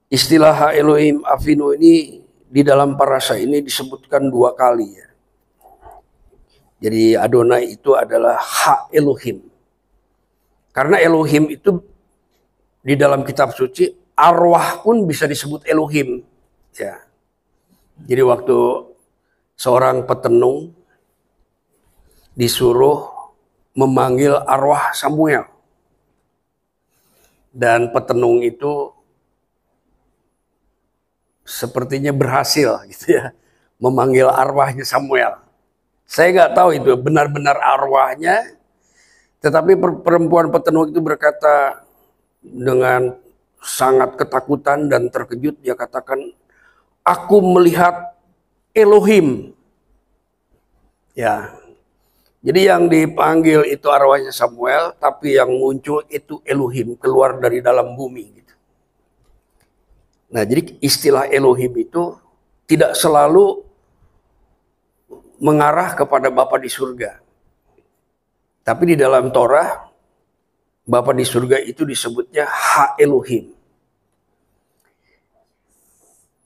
Istilah Ha Elohim Avinu ini di dalam parasha ini disebutkan 2 kali ya. Jadi Adonai itu adalah Ha Elohim. Karena Elohim itu di dalam kitab suci, arwah pun bisa disebut Elohim. Ya. Jadi waktu seorang petenung disuruh memanggil arwah Samuel. Dan petenung itu sepertinya berhasil gitu ya, memanggil arwahnya Samuel. Saya nggak tahu itu benar-benar arwahnya, tetapi perempuan petenung itu berkata dengan sangat ketakutan dan terkejut, dia katakan, aku melihat Elohim. Ya, jadi yang dipanggil itu arwahnya Samuel, tapi yang muncul itu Elohim, keluar dari dalam bumi. Gitu. Nah, jadi istilah Elohim itu tidak selalu mengarah kepada Bapa di surga. Tapi di dalam Torah, Bapa di surga itu disebutnya Ha Elohim.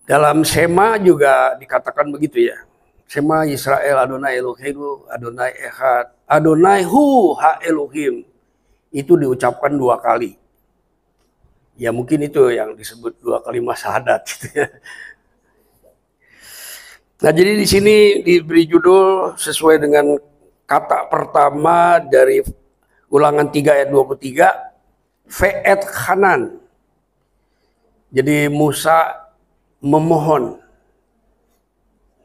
Dalam Shema juga dikatakan begitu ya. Shema Yisrael Adonai Eloheinu, Adonai Echad, Adonai Hu Ha Elohim. Itu diucapkan 2 kali. Ya mungkin itu yang disebut 2 kalimat syahadat gitu ya. Nah, jadi di sini diberi judul sesuai dengan kata pertama dari Ulangan 3 ayat 23, Ve'et Hanan. Jadi Musa memohon,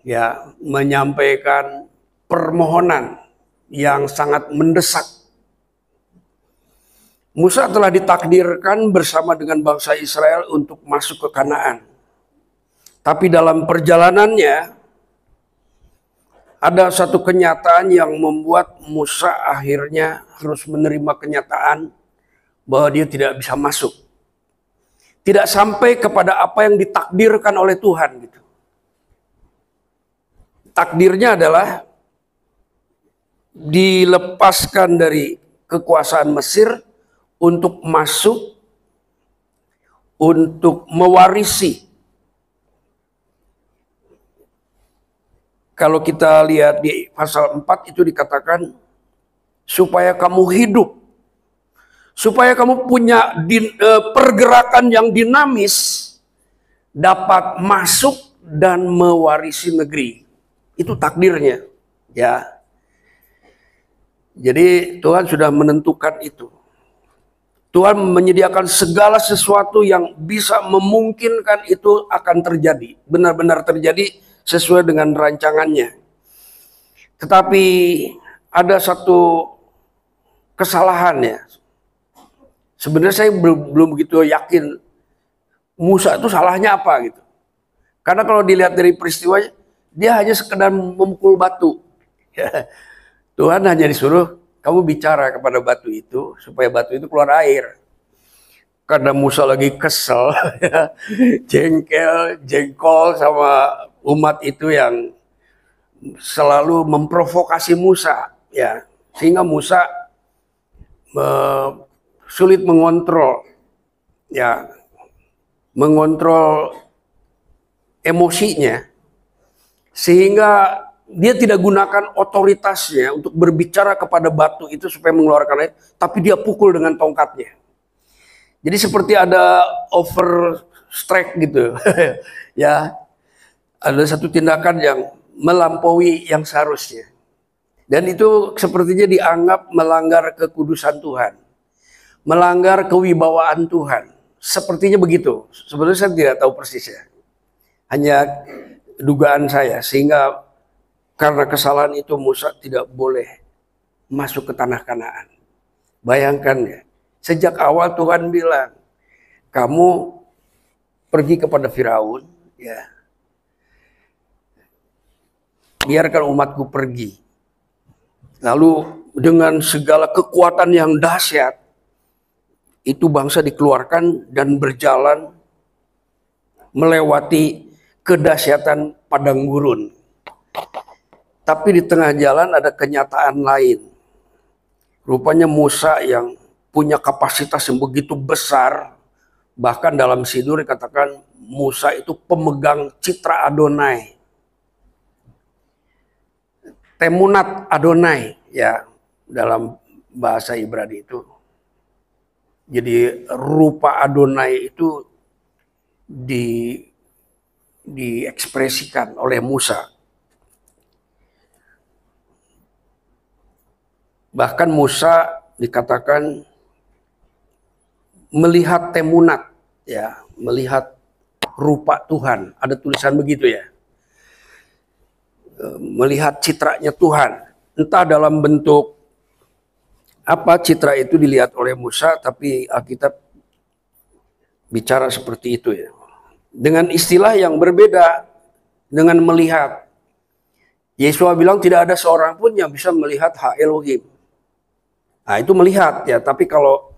ya, menyampaikan permohonan yang sangat mendesak. Musa telah ditakdirkan bersama dengan bangsa Israel untuk masuk ke Kanaan. Tapi dalam perjalanannya ada satu kenyataan yang membuat Musa akhirnya harus menerima kenyataan bahwa dia tidak bisa masuk. Tidak sampai kepada apa yang ditakdirkan oleh Tuhan gitu. Takdirnya adalah dilepaskan dari kekuasaan Mesir untuk masuk, untuk mewarisi. Kalau kita lihat di pasal 4 itu dikatakan supaya kamu hidup, supaya kamu punya pergerakan yang dinamis, dapat masuk dan mewarisi negeri. Itu takdirnya, ya. Jadi Tuhan sudah menentukan itu. Tuhan menyediakan segala sesuatu yang bisa memungkinkan itu akan terjadi, benar-benar terjadi sesuai dengan rancangannya. Tetapi ada satu kesalahan ya. Sebenarnya saya belum begitu yakin Musa itu salahnya apa gitu. Karena kalau dilihat dari peristiwanya, dia hanya sekedar memukul batu. Tuhan hanya disuruh, kamu bicara kepada batu itu supaya batu itu keluar air. Karena Musa lagi kesel, jengkol sama umat itu yang selalu memprovokasi Musa, ya, sehingga Musa sulit mengontrol, ya, mengontrol emosinya, sehingga dia tidak gunakan otoritasnya untuk berbicara kepada batu itu supaya mengeluarkan air, tapi dia pukul dengan tongkatnya. Jadi seperti ada overstrike gitu, ya, ada satu tindakan yang melampaui yang seharusnya. Dan itu sepertinya dianggap melanggar kekudusan Tuhan, melanggar kewibawaan Tuhan. Sepertinya begitu. Sebenarnya saya tidak tahu persisnya. Hanya dugaan saya, sehingga karena kesalahan itu Musa tidak boleh masuk ke tanah Kanaan. Bayangkan ya, sejak awal Tuhan bilang, kamu pergi kepada Firaun, ya, biarkan umatku pergi. Lalu dengan segala kekuatan yang dahsyat, itu bangsa dikeluarkan dan berjalan melewati kedahsyatan padang gurun. Tapi di tengah jalan ada kenyataan lain. Rupanya Musa yang punya kapasitas yang begitu besar, Bahkan dalam Sidur dikatakan Musa itu pemegang citra Adonai. Temunat Adonai ya dalam bahasa Ibrani itu. Jadi rupa Adonai itu diekspresikan oleh Musa. Bahkan Musa dikatakan melihat temunat ya, melihat rupa Tuhan. Ada tulisan begitu ya. Melihat citranya Tuhan. Entah dalam bentuk apa citra itu dilihat oleh Musa, tapi Alkitab bicara seperti itu ya. Dengan istilah yang berbeda dengan melihat. Yesua bilang tidak ada seorang pun yang bisa melihat Ha Elohim. Nah itu melihat ya, tapi kalau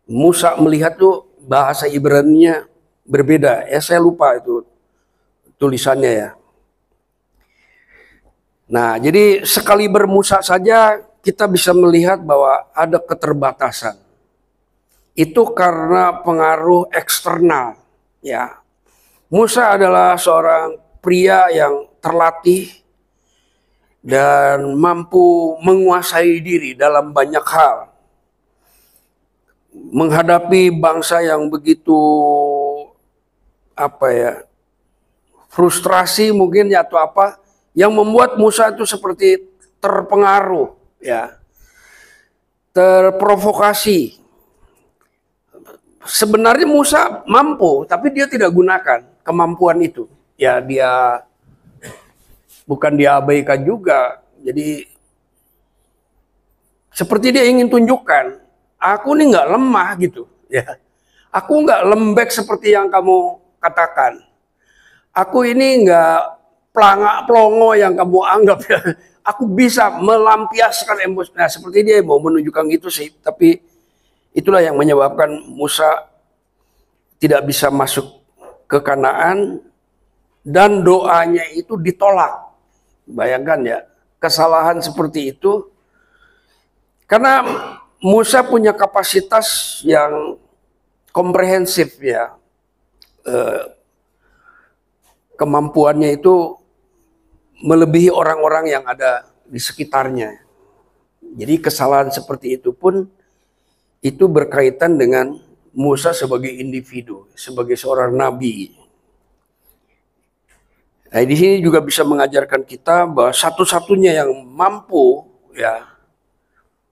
Musa melihat tuh bahasa Ibrani-nya berbeda. Ya saya lupa itu tulisannya ya. Nah, jadi sekali bermusa saja kita bisa melihat bahwa ada keterbatasan. Itu karena pengaruh eksternal, ya. Musa adalah seorang pria yang terlatih dan mampu menguasai diri dalam banyak hal. Menghadapi bangsa yang begitu frustrasi mungkin ya atau apa, yang membuat Musa itu seperti terpengaruh, ya, terprovokasi. Sebenarnya Musa mampu, tapi dia tidak gunakan kemampuan itu. Ya, dia bukan diabaikan juga. Jadi seperti dia ingin tunjukkan, aku ini nggak lemah gitu, ya. Aku nggak lembek seperti yang kamu katakan. Aku ini nggak pelangak-pelongo yang kamu anggap ya. Aku bisa melampiaskan emosi. Nah, seperti dia mau menunjukkan itu sih. Tapi itulah yang menyebabkan Musa tidak bisa masuk ke Kanaan dan doanya itu ditolak. Bayangkan ya, kesalahan seperti itu. Karena Musa punya kapasitas yang komprehensif ya. Kemampuannya itu melebihi orang-orang yang ada di sekitarnya. Jadi kesalahan seperti itu pun itu berkaitan dengan Musa sebagai individu, sebagai seorang nabi. Nah, di sini juga bisa mengajarkan kita bahwa satu-satunya yang mampu ya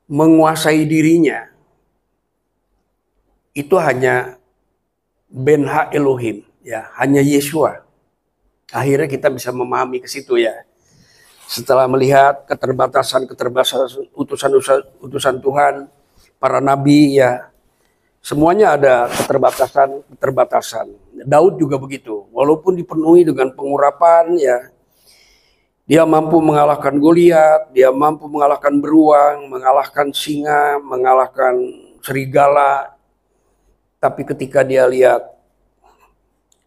menguasai dirinya itu hanya Ben Ha Elohim, ya, hanya Yesua. Akhirnya kita bisa memahami ke situ ya. Setelah melihat keterbatasan utusan Tuhan, para nabi ya, semuanya ada keterbatasan. Daud juga begitu. Walaupun dipenuhi dengan pengurapan ya, dia mampu mengalahkan Goliat, dia mampu mengalahkan beruang, mengalahkan singa, mengalahkan serigala. Tapi ketika dia lihat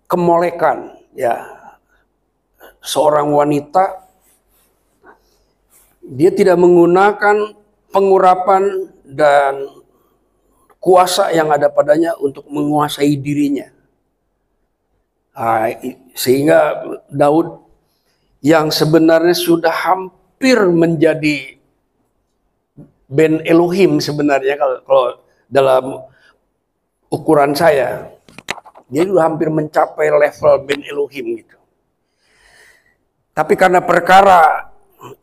kemolekan ya seorang wanita, dia tidak menggunakan pengurapan dan kuasa yang ada padanya untuk menguasai dirinya. Sehingga Daud yang sebenarnya sudah hampir menjadi Ben Elohim sebenarnya kalau dalam ukuran saya, dia sudah hampir mencapai level Ben Elohim gitu. Tapi karena perkara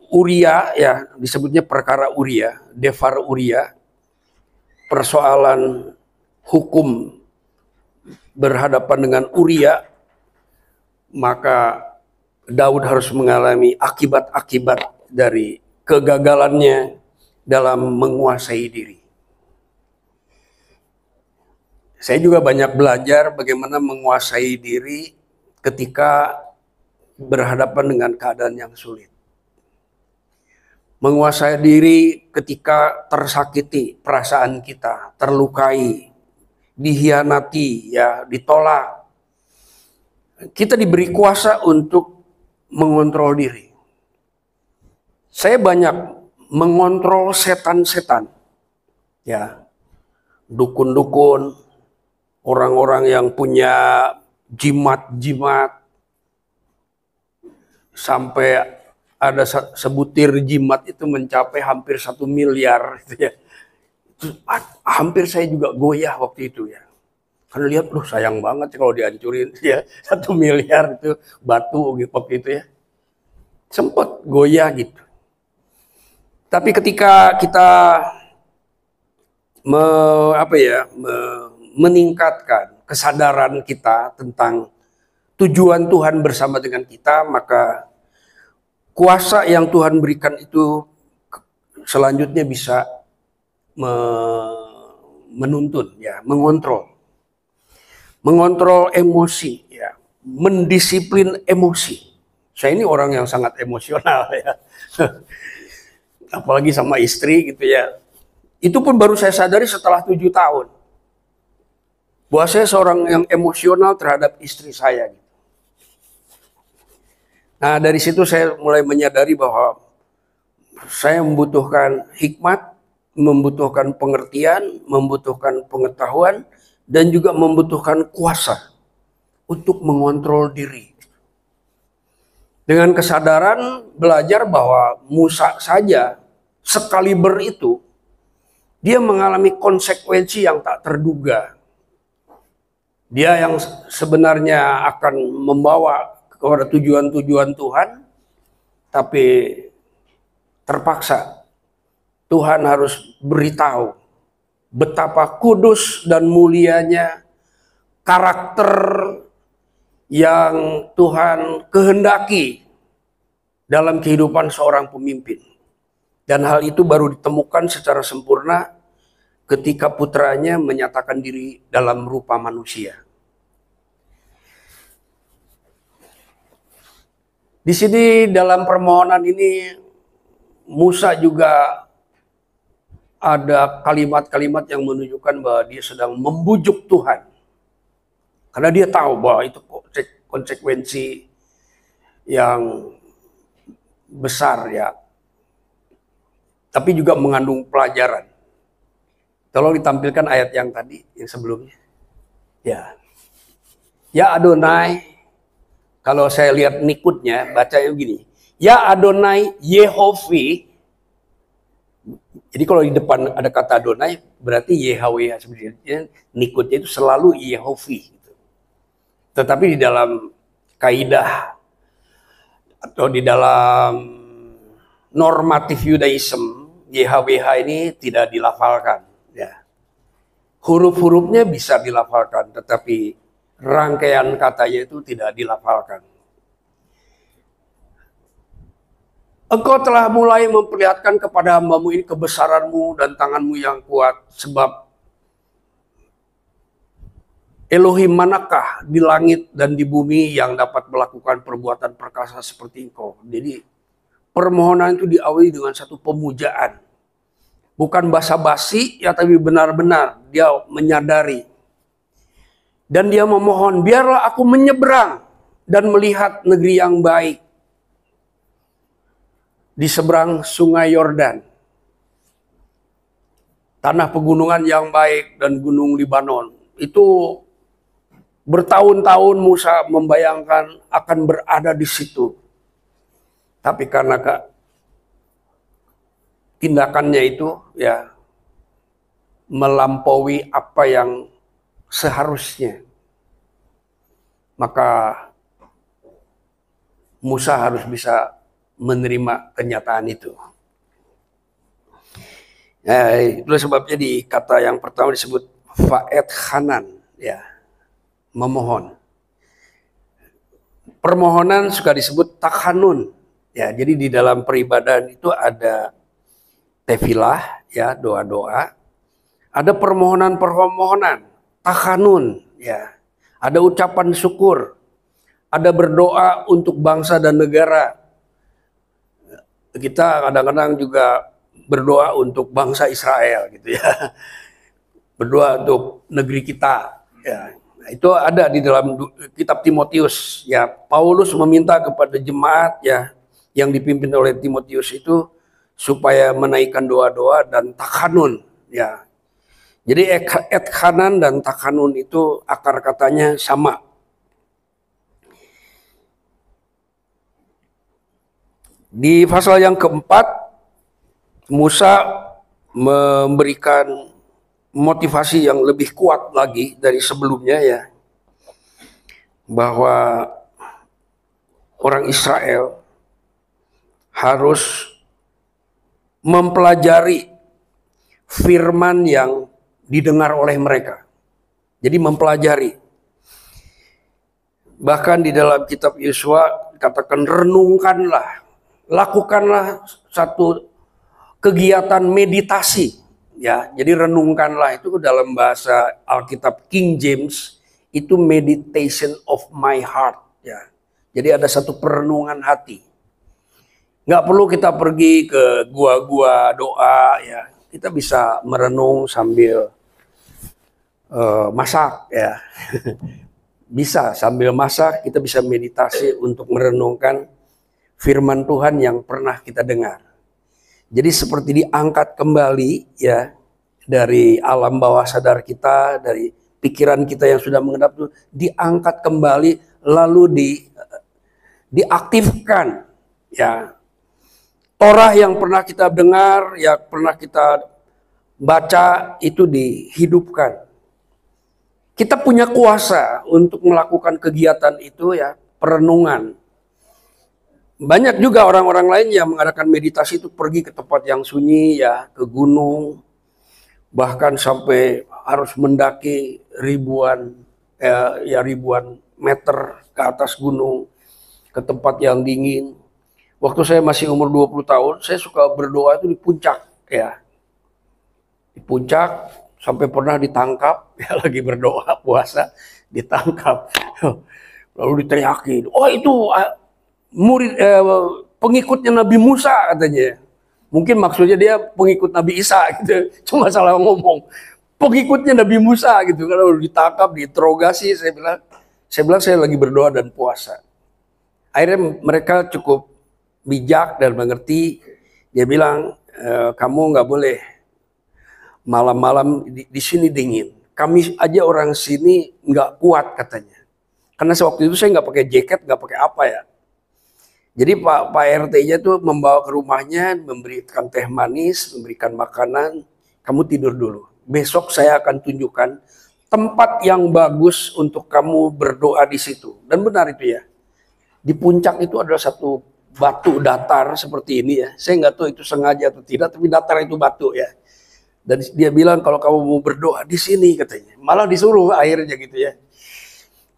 Uria, ya disebutnya perkara Uria, Devar Uria, persoalan hukum berhadapan dengan Uria, maka Daud harus mengalami akibat-akibat dari kegagalannya dalam menguasai diri. Saya juga banyak belajar bagaimana menguasai diri ketika berhadapan dengan keadaan yang sulit. Menguasai diri ketika tersakiti perasaan kita, terlukai, dihianati, ya, ditolak. Kita diberi kuasa untuk mengontrol diri. Saya banyak mengontrol setan-setan, ya, dukun-dukun, orang-orang yang punya jimat-jimat, sampai ada sebutir jimat itu mencapai hampir 1 miliar gitu ya. Hampir saya juga goyah waktu itu ya. Karena lihat, sayang banget kalau dihancurin ya, 1 miliar itu batu gitu waktu itu ya. Sempat goyah gitu. Tapi ketika kita meningkatkan kesadaran kita tentang tujuan Tuhan bersama dengan kita, maka kuasa yang Tuhan berikan itu selanjutnya bisa menuntun ya, mengontrol emosi ya, mendisiplin emosi. Saya ini orang yang sangat emosional ya. Apalagi sama istri gitu ya. Itu pun baru saya sadari setelah 7 tahun. Bahwa saya seorang yang emosional terhadap istri saya. Nah, dari situ saya mulai menyadari bahwa saya membutuhkan hikmat, membutuhkan pengertian, membutuhkan pengetahuan, dan juga membutuhkan kuasa untuk mengontrol diri. Dengan kesadaran belajar bahwa Musa saja sekaliber itu, dia mengalami konsekuensi yang tak terduga. Dia yang sebenarnya akan membawa kepada tujuan-tujuan Tuhan, tapi terpaksa Tuhan harus beritahu betapa kudus dan mulianya karakter yang Tuhan kehendaki dalam kehidupan seorang pemimpin. Dan hal itu baru ditemukan secara sempurna ketika putranya menyatakan diri dalam rupa manusia. Di sini dalam permohonan ini Musa juga ada kalimat-kalimat yang menunjukkan bahwa dia sedang membujuk Tuhan. Karena dia tahu bahwa itu konsekuensi yang besar ya. Tapi juga mengandung pelajaran. Tolong ditampilkan ayat yang tadi, yang sebelumnya. Ya. Ya Adonai. Kalau saya lihat nikutnya, bacanya begini. Ya Adonai Yehovi. Jadi kalau di depan ada kata Adonai, berarti Yahweh. Sebenarnya nikutnya itu selalu Yehovi. Gitu. Tetapi di dalam kaidah atau di dalam normatif Yudaism, YHWH ini tidak dilafalkan. Ya. Huruf-hurufnya bisa dilafalkan, tetapi rangkaian katanya itu tidak dilafalkan. Engkau telah mulai memperlihatkan kepada hamba-Mu ini kebesaran-Mu dan tangan-Mu yang kuat, sebab Elohim manakah di langit dan di bumi yang dapat melakukan perbuatan perkasa seperti Engkau. Jadi permohonan itu diawali dengan satu pemujaan. Bukan basa-basi, ya, tapi benar-benar dia menyadari. Dan dia memohon, biarlah aku menyeberang dan melihat negeri yang baik di seberang sungai Yordan. Tanah pegunungan yang baik dan gunung Libanon. Itu bertahun-tahun Musa membayangkan akan berada di situ. Tapi karena tindakannya itu ya melampaui apa yang seharusnya, maka Musa harus bisa menerima kenyataan itu. Itulah sebabnya di kata yang pertama disebut fa'et hanan, ya, memohon. Permohonan suka disebut takhanun, ya. Jadi di dalam peribadahan itu ada tefilah, ya, doa-doa. Ada permohonan-permohonan, takhanun, ya. Ada ucapan syukur, ada berdoa untuk bangsa dan negara. Kita kadang-kadang juga berdoa untuk bangsa Israel, gitu ya. Berdoa untuk negeri kita, ya. Nah, itu ada di dalam kitab Timotius, ya. Paulus meminta kepada jemaat, ya, yang dipimpin oleh Timotius itu supaya menaikkan doa-doa dan takhanun, ya. Jadi etchanan dan takanun itu akar katanya sama. Di pasal yang keempat, Musa memberikan motivasi yang lebih kuat lagi dari sebelumnya ya, bahwa orang Israel harus mempelajari firman yang didengar oleh mereka. Jadi mempelajari. Bahkan di dalam kitab Yosua katakan renungkanlah, lakukanlah satu kegiatan meditasi. Ya, jadi renungkanlah itu dalam bahasa Alkitab King James itu meditation of my heart. Ya, jadi ada satu perenungan hati. Nggak perlu kita pergi ke gua-gua doa ya. Kita bisa merenung sambil masak ya. Bisa sambil masak kita bisa meditasi untuk merenungkan firman Tuhan yang pernah kita dengar. Jadi seperti diangkat kembali ya dari alam bawah sadar kita, dari pikiran kita yang sudah mengendap itu diangkat kembali lalu diaktifkan ya. Torah yang pernah kita dengar, yang pernah kita baca itu dihidupkan. Kita punya kuasa untuk melakukan kegiatan itu ya, perenungan. Banyak juga orang-orang lain yang mengadakan meditasi itu pergi ke tempat yang sunyi ya, ke gunung. Bahkan sampai harus mendaki ribuan meter ke atas gunung, ke tempat yang dingin. Waktu saya masih umur 20 tahun, saya suka berdoa itu di puncak ya. Di puncak sampai pernah ditangkap, ya lagi berdoa puasa, ditangkap. Lalu diteriakin, "Oh itu murid pengikutnya Nabi Musa," katanya. Mungkin maksudnya dia pengikut Nabi Isa gitu. Cuma salah ngomong. Pengikutnya Nabi Musa gitu. Kalau ditangkap, diinterogasi, saya bilang saya lagi berdoa dan puasa. Akhirnya mereka cukup bijak dan mengerti. Dia bilang, "Kamu nggak boleh malam-malam di sini dingin. Kami aja orang sini nggak kuat," katanya. Karena waktu itu saya nggak pakai jaket, nggak pakai apa ya. Jadi Pak RT-nya tuh membawa ke rumahnya, memberikan teh manis, memberikan makanan. "Kamu tidur dulu. Besok saya akan tunjukkan tempat yang bagus untuk kamu berdoa di situ." Dan benar itu ya. Di puncak itu adalah satu batu datar seperti ini ya. Saya nggak tahu itu sengaja atau tidak, tapi datar itu batu ya. Dan dia bilang kalau kamu mau berdoa di sini katanya. Malah disuruh akhirnya gitu ya.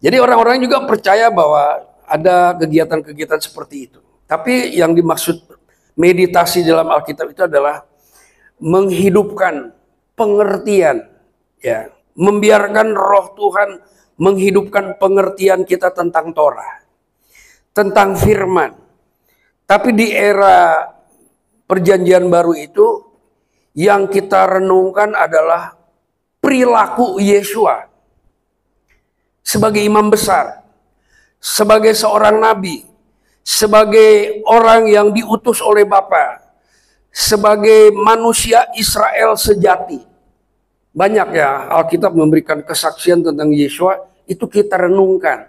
Jadi orang-orang juga percaya bahwa ada kegiatan-kegiatan seperti itu. Tapi yang dimaksud meditasi dalam Alkitab itu adalah menghidupkan pengertian ya, membiarkan Roh Tuhan menghidupkan pengertian kita tentang Torah, tentang firman. Tapi di era Perjanjian Baru itu yang kita renungkan adalah perilaku Yesua sebagai imam besar, sebagai seorang nabi, sebagai orang yang diutus oleh Bapa, sebagai manusia Israel sejati. Banyak ya Alkitab memberikan kesaksian tentang Yesua, itu kita renungkan.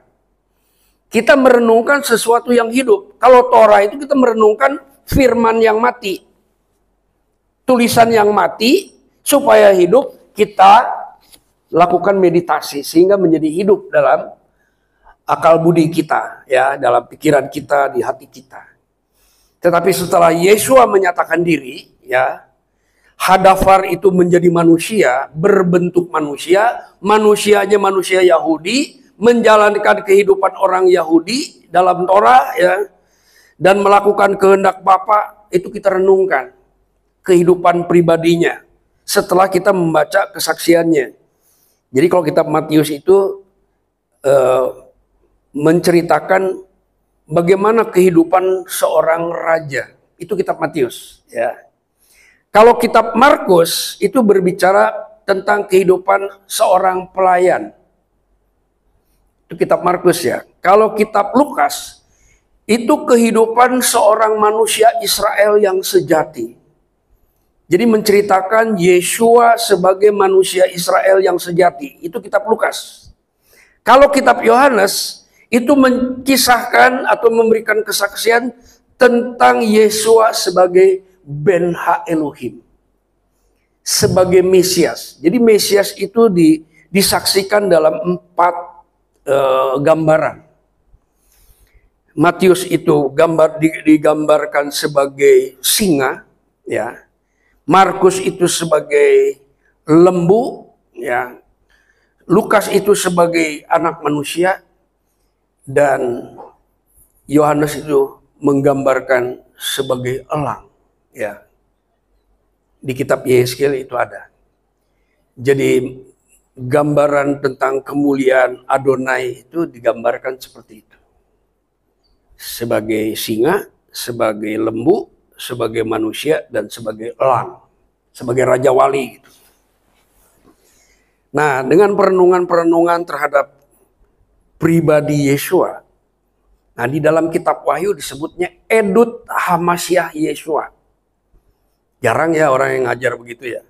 Kita merenungkan sesuatu yang hidup. Kalau Torah itu kita merenungkan firman yang mati. Tulisan yang mati supaya hidup, kita lakukan meditasi sehingga menjadi hidup dalam akal budi kita ya, dalam pikiran kita, di hati kita. Tetapi setelah Yesua menyatakan diri ya, Hadafar itu menjadi manusia, berbentuk manusia, manusianya manusia Yahudi, menjalankan kehidupan orang Yahudi dalam Torah ya, dan melakukan kehendak Bapa. Itu kita renungkan kehidupan pribadinya setelah kita membaca kesaksiannya. Jadi kalau kitab Matius itu menceritakan bagaimana kehidupan seorang raja. Itu kitab Matius ya. Kalau kitab Markus itu berbicara tentang kehidupan seorang pelayan. Itu kitab Markus ya. Kalau kitab Lukas itu kehidupan seorang manusia Israel yang sejati. Jadi menceritakan Yeshua sebagai manusia Israel yang sejati. Itu kitab Lukas. Kalau kitab Yohanes itu mengisahkan atau memberikan kesaksian tentang Yeshua sebagai Ben Ha Elohim. Sebagai Mesias. Jadi Mesias itu disaksikan dalam 4 gambaran. Matius itu digambarkan sebagai singa, ya. Markus itu sebagai lembu, ya. Lukas itu sebagai anak manusia, dan Yohanes itu menggambarkan sebagai elang, ya. Di kitab Yehezkiel itu ada. Jadi gambaran tentang kemuliaan Adonai itu digambarkan seperti itu. Sebagai singa, sebagai lembu, sebagai manusia, dan sebagai elang, sebagai raja wali gitu. Nah, dengan perenungan-perenungan terhadap pribadi Yeshua, nah di dalam kitab Wahyu disebutnya Edut Hamasyah Yeshua. Jarang ya orang yang ngajar begitu ya.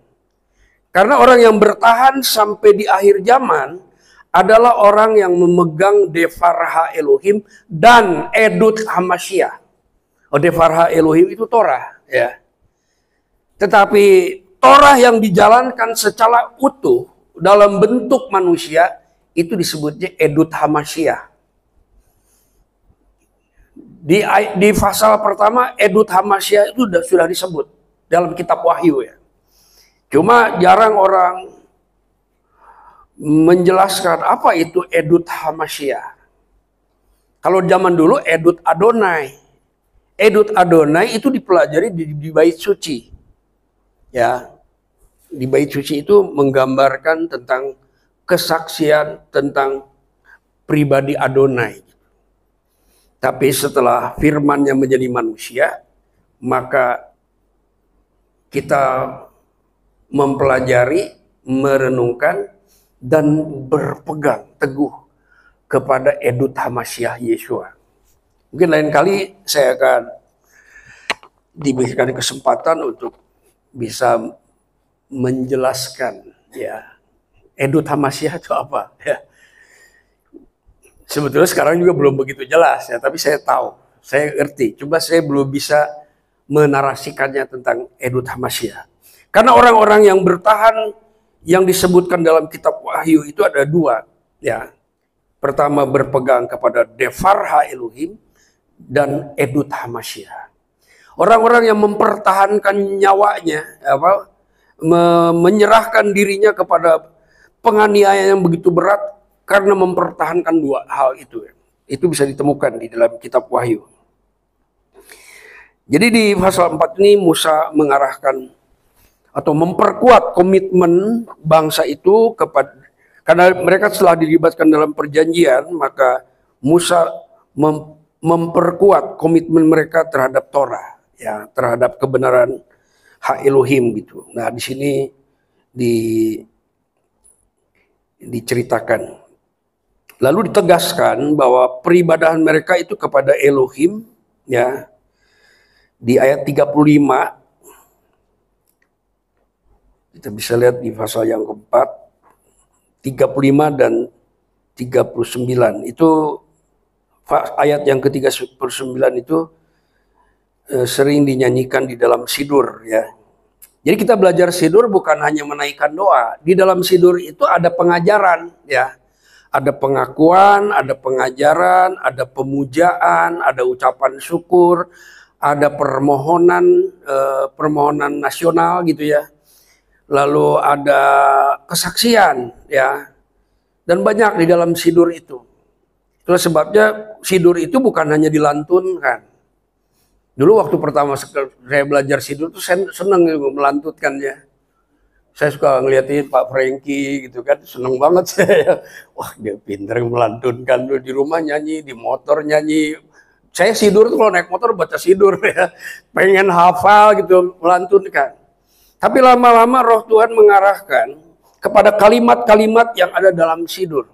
Karena orang yang bertahan sampai di akhir zaman adalah orang yang memegang Devar Elohim dan Edut Hamasyah. Devar Elohim itu Torah, ya. Tetapi Torah yang dijalankan secara utuh dalam bentuk manusia itu disebutnya Edut Hamasyah. Di pasal pertama Edut Hamasyah itu sudah disebut dalam kitab Wahyu, ya. Cuma jarang orang menjelaskan apa itu Edut Hamasyah. Kalau zaman dulu Edut Adonai. Edut Adonai itu dipelajari di bait suci. Ya. Di bait suci itu menggambarkan tentang kesaksian tentang pribadi Adonai. Tapi setelah firman-Nya menjadi manusia, maka kita mempelajari, merenungkan, dan berpegang teguh kepada Edut Hamasyah Yeshua. Mungkin lain kali saya akan diberikan kesempatan untuk bisa menjelaskan, ya, Edut Hamasyah itu apa, ya. Sebetulnya sekarang juga belum begitu jelas, ya, tapi saya tahu, saya ngerti. Coba saya belum bisa menarasikannya tentang Edut Hamasyah. Karena orang-orang yang bertahan yang disebutkan dalam kitab Wahyu itu ada 2, ya. Pertama berpegang kepada Devar Elohim dan Edut Hamasyah. Orang-orang yang mempertahankan nyawanya, menyerahkan dirinya kepada penganiayaan yang begitu berat karena mempertahankan 2 hal itu. Itu bisa ditemukan di dalam kitab Wahyu. Jadi di pasal 4 ini Musa mengarahkan atau memperkuat komitmen bangsa itu karena mereka telah dilibatkan dalam perjanjian, maka Musa memperkuat komitmen mereka terhadap Torah, ya, terhadap kebenaran hak Elohim gitu. Nah, di sini diceritakan. Lalu ditegaskan bahwa peribadahan mereka itu kepada Elohim, ya. Di ayat 35 kita bisa lihat di pasal yang keempat, 35 dan 39. Itu ayat yang ke-39 itu sering dinyanyikan di dalam sidur, ya. Jadi kita belajar sidur bukan hanya menaikkan doa. Di dalam sidur itu ada pengajaran, ya. Ada pengakuan, ada pengajaran, ada pemujaan, ada ucapan syukur, ada permohonan nasional gitu ya. Lalu ada kesaksian, ya. Dan banyak di dalam sidur itu. Itulah sebabnya sidur itu bukan hanya dilantunkan. Dulu waktu pertama saya belajar sidur tuh saya senang melantutkannya. Saya suka ngeliatin Pak Franky gitu kan, seneng banget saya. Wah, dia pintar melantunkan, di rumah nyanyi, di motor nyanyi. Saya sidur tuh kalau naik motor baca sidur ya. Pengen hafal gitu, melantunkan. Tapi lama-lama roh Tuhan mengarahkan kepada kalimat-kalimat yang ada dalam sidur.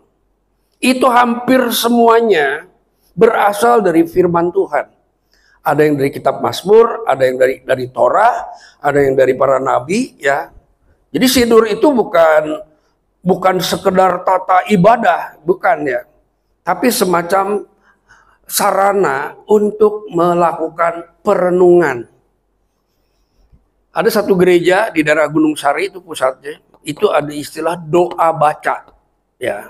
Itu hampir semuanya berasal dari firman Tuhan. Ada yang dari kitab Mazmur, ada yang dari Torah, ada yang dari para nabi, ya. Jadi sidur itu bukan sekedar tata ibadah, bukan ya. Tapi semacam sarana untuk melakukan perenungan. Ada satu gereja di daerah Gunung Sari, itu pusatnya, itu ada istilah doa baca, ya.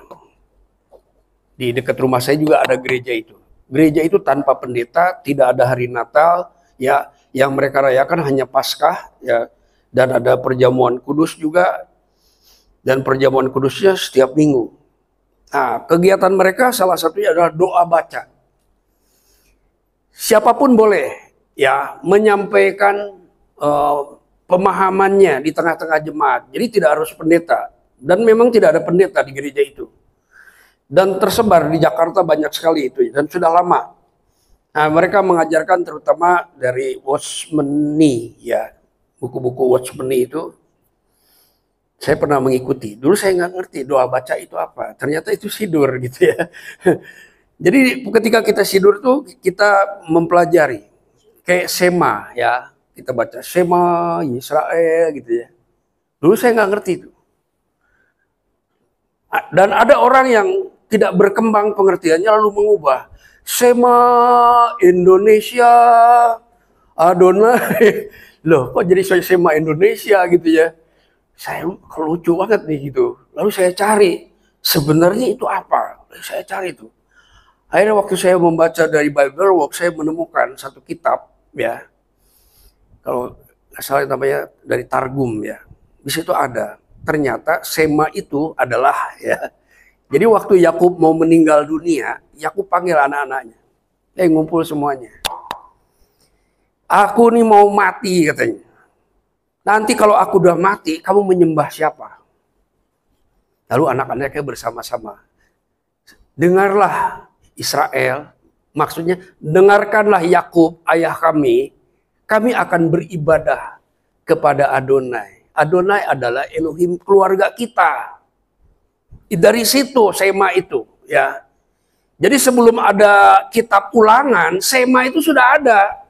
Di dekat rumah saya juga ada gereja itu. Gereja itu tanpa pendeta, tidak ada hari Natal, ya, yang mereka rayakan hanya Paskah, ya, dan ada perjamuan kudus juga, dan perjamuan kudusnya setiap minggu. Nah, kegiatan mereka salah satunya adalah doa baca. Siapapun boleh, ya, menyampaikan pemahamannya di tengah-tengah jemaat. Jadi tidak harus pendeta, dan memang tidak ada pendeta di gereja itu. Dan tersebar di Jakarta banyak sekali itu, dan sudah lama. Nah, mereka mengajarkan terutama dari Watchmeni, ya, buku-buku Watchmeni itu. Saya pernah mengikuti. Dulu saya nggak ngerti doa baca itu apa. Ternyata itu sidur gitu ya. Jadi ketika kita sidur tuh kita mempelajari kayak Sema, ya. Kita baca Sema Israel gitu ya. Dulu saya nggak ngerti itu. Dan ada orang yang tidak berkembang pengertiannya lalu mengubah Sema Indonesia Adonai. Loh, kok jadi Sema Indonesia gitu ya? Saya lucu banget nih gitu. Lalu saya cari sebenarnya itu apa? Lalu saya cari itu. Akhirnya waktu saya membaca dari Bible Walk, saya menemukan satu kitab, ya. Kalau nggak salah namanya dari Targum, ya. Di situ ada. Ternyata Sema itu adalah, ya. Jadi waktu Yakub mau meninggal dunia, Yakub panggil anak-anaknya. Ngumpul semuanya. Aku nih mau mati katanya. Nanti kalau aku udah mati, kamu menyembah siapa? Lalu anak-anaknya bersama-sama. Dengarlah Israel, maksudnya dengarkanlah Yakub, ayah kami akan beribadah kepada Adonai. Adonai adalah Elohim keluarga kita. Dari situ Sema itu, ya. Jadi sebelum ada kitab Ulangan, Sema itu sudah ada.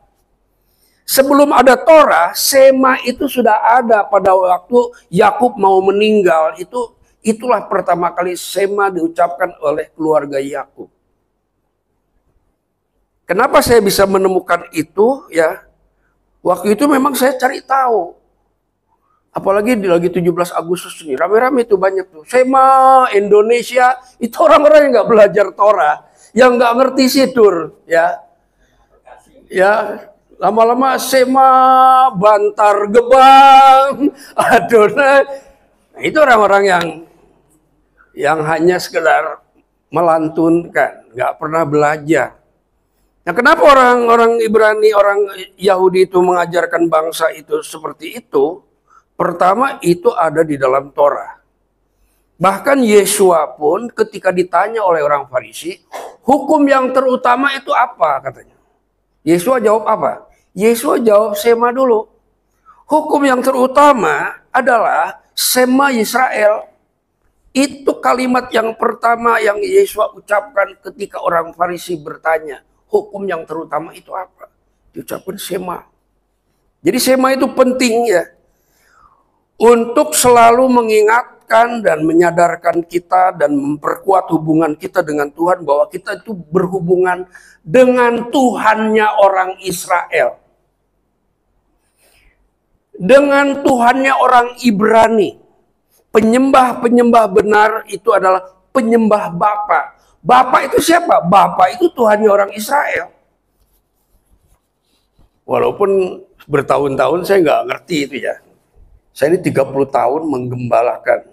Sebelum ada Torah, Sema itu sudah ada pada waktu Yakub mau meninggal. Itulah pertama kali Sema diucapkan oleh keluarga Yakub. Kenapa saya bisa menemukan itu, ya? Waktu itu memang saya cari tahu. Apalagi lagi 17 Agustus ini, rame-rame itu banyak tuh. Sema Indonesia, itu orang-orang yang nggak belajar Torah, yang nggak ngerti sidur, ya. Ya, lama-lama Sema Bantar Gebang, Adonai. Nah, itu orang-orang yang hanya sekedar melantunkan, nggak pernah belajar. Nah, kenapa orang-orang Ibrani, orang Yahudi itu mengajarkan bangsa itu seperti itu? Pertama, itu ada di dalam Torah. Bahkan Yesua pun ketika ditanya oleh orang Farisi, hukum yang terutama itu apa katanya? Yesua jawab apa? Yesua jawab Sema dulu. Hukum yang terutama adalah Sema Israel. Itu kalimat yang pertama yang Yesua ucapkan ketika orang Farisi bertanya, hukum yang terutama itu apa? Diucapkan Sema. Jadi Sema itu penting, ya. Untuk selalu mengingatkan dan menyadarkan kita dan memperkuat hubungan kita dengan Tuhan bahwa kita itu berhubungan dengan Tuhannya orang Israel. Dengan Tuhannya orang Ibrani. Penyembah-penyembah benar itu adalah penyembah Bapa. Bapa itu siapa? Bapa itu Tuhannya orang Israel. Walaupun bertahun-tahun saya nggak ngerti itu, ya. Saya ini 30 tahun menggembalakan.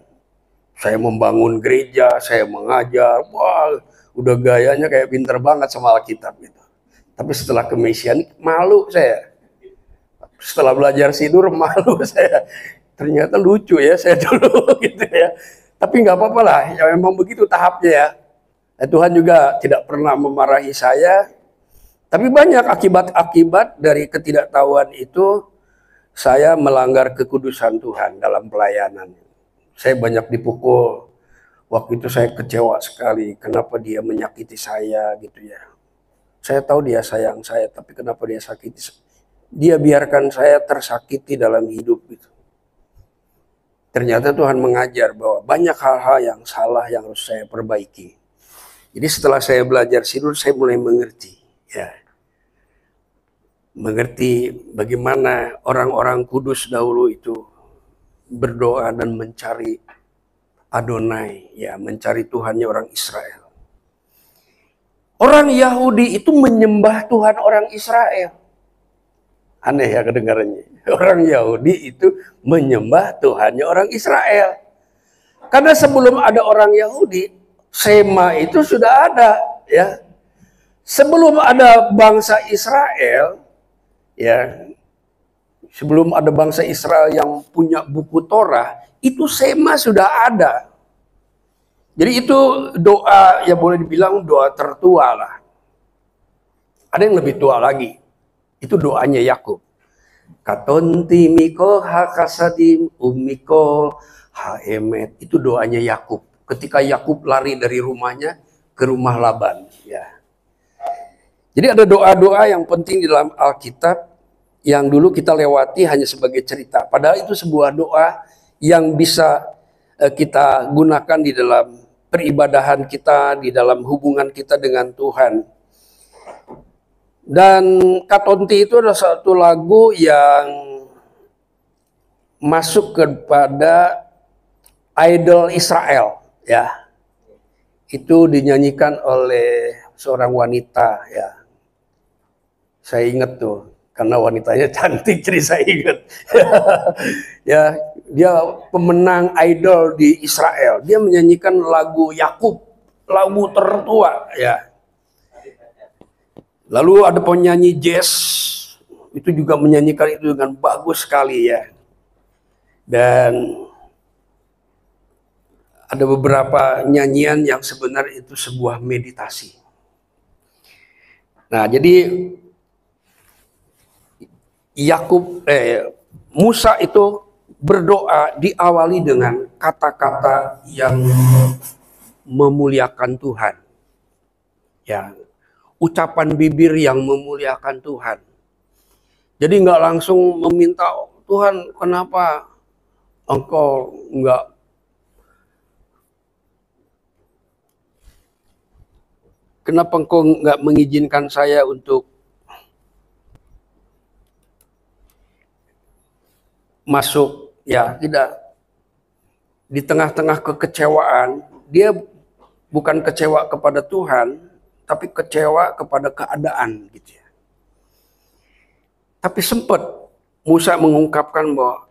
Saya membangun gereja, saya mengajar. Wah, udah gayanya kayak pinter banget sama Alkitab gitu. Tapi setelah ke Mesianik, malu saya. Setelah belajar sidur, malu saya. Ternyata lucu ya saya dulu gitu ya. Tapi nggak apa-apa lah, ya memang begitu tahapnya ya. Tuhan juga tidak pernah memarahi saya. Tapi banyak akibat-akibat dari ketidaktahuan itu. Saya melanggar kekudusan Tuhan dalam pelayanan. Saya banyak dipukul. Waktu itu saya kecewa sekali. Kenapa dia menyakiti saya gitu ya. Saya tahu dia sayang saya, tapi kenapa dia sakiti? Dia biarkan saya tersakiti dalam hidup itu. Ternyata Tuhan mengajar bahwa banyak hal-hal yang salah yang harus saya perbaiki. Jadi setelah saya belajar sinur, saya mulai mengerti. Ya, mengerti bagaimana orang-orang kudus dahulu itu berdoa dan mencari Adonai, ya, mencari Tuhannya orang Israel. Orang Yahudi itu menyembah Tuhan orang Israel. Aneh ya kedengarannya. Orang Yahudi itu menyembah Tuhannya orang Israel. Karena sebelum ada orang Yahudi, Sema itu sudah ada, ya. Sebelum ada bangsa Israel, ya. Sebelum ada bangsa Israel yang punya buku Torah, itu Sema sudah ada. Jadi itu doa ya boleh dibilang doa tertua lah. Ada yang lebih tua lagi. Itu doanya Yakub. Katonti miko hakasadim umiko haemet. Itu doanya Yakub. Ketika Yakub lari dari rumahnya ke rumah Laban. Ya. Jadi ada doa-doa yang penting di dalam Alkitab yang dulu kita lewati hanya sebagai cerita. Padahal itu sebuah doa yang bisa kita gunakan di dalam peribadahan kita, di dalam hubungan kita dengan Tuhan. Dan Katonti itu adalah satu lagu yang masuk kepada idol Israel, ya. Itu dinyanyikan oleh seorang wanita, ya. Saya ingat tuh, karena wanitanya cantik, jadi saya ingat. Ya, dia pemenang idol di Israel. Dia menyanyikan lagu Yakub, lagu tertua, ya. Lalu ada penyanyi jazz, itu juga menyanyikan itu dengan bagus sekali, ya. Dan ada beberapa nyanyian yang sebenarnya itu sebuah meditasi. Nah, jadi Musa itu berdoa diawali dengan kata-kata yang memuliakan Tuhan. Ya, ucapan bibir yang memuliakan Tuhan. Jadi nggak langsung meminta, Tuhan kenapa engkau nggak mengizinkan saya untuk masuk, ya tidak. Di tengah-tengah kekecewaan, dia bukan kecewa kepada Tuhan, tapi kecewa kepada keadaan gitu ya. Tapi sempat Musa mengungkapkan bahwa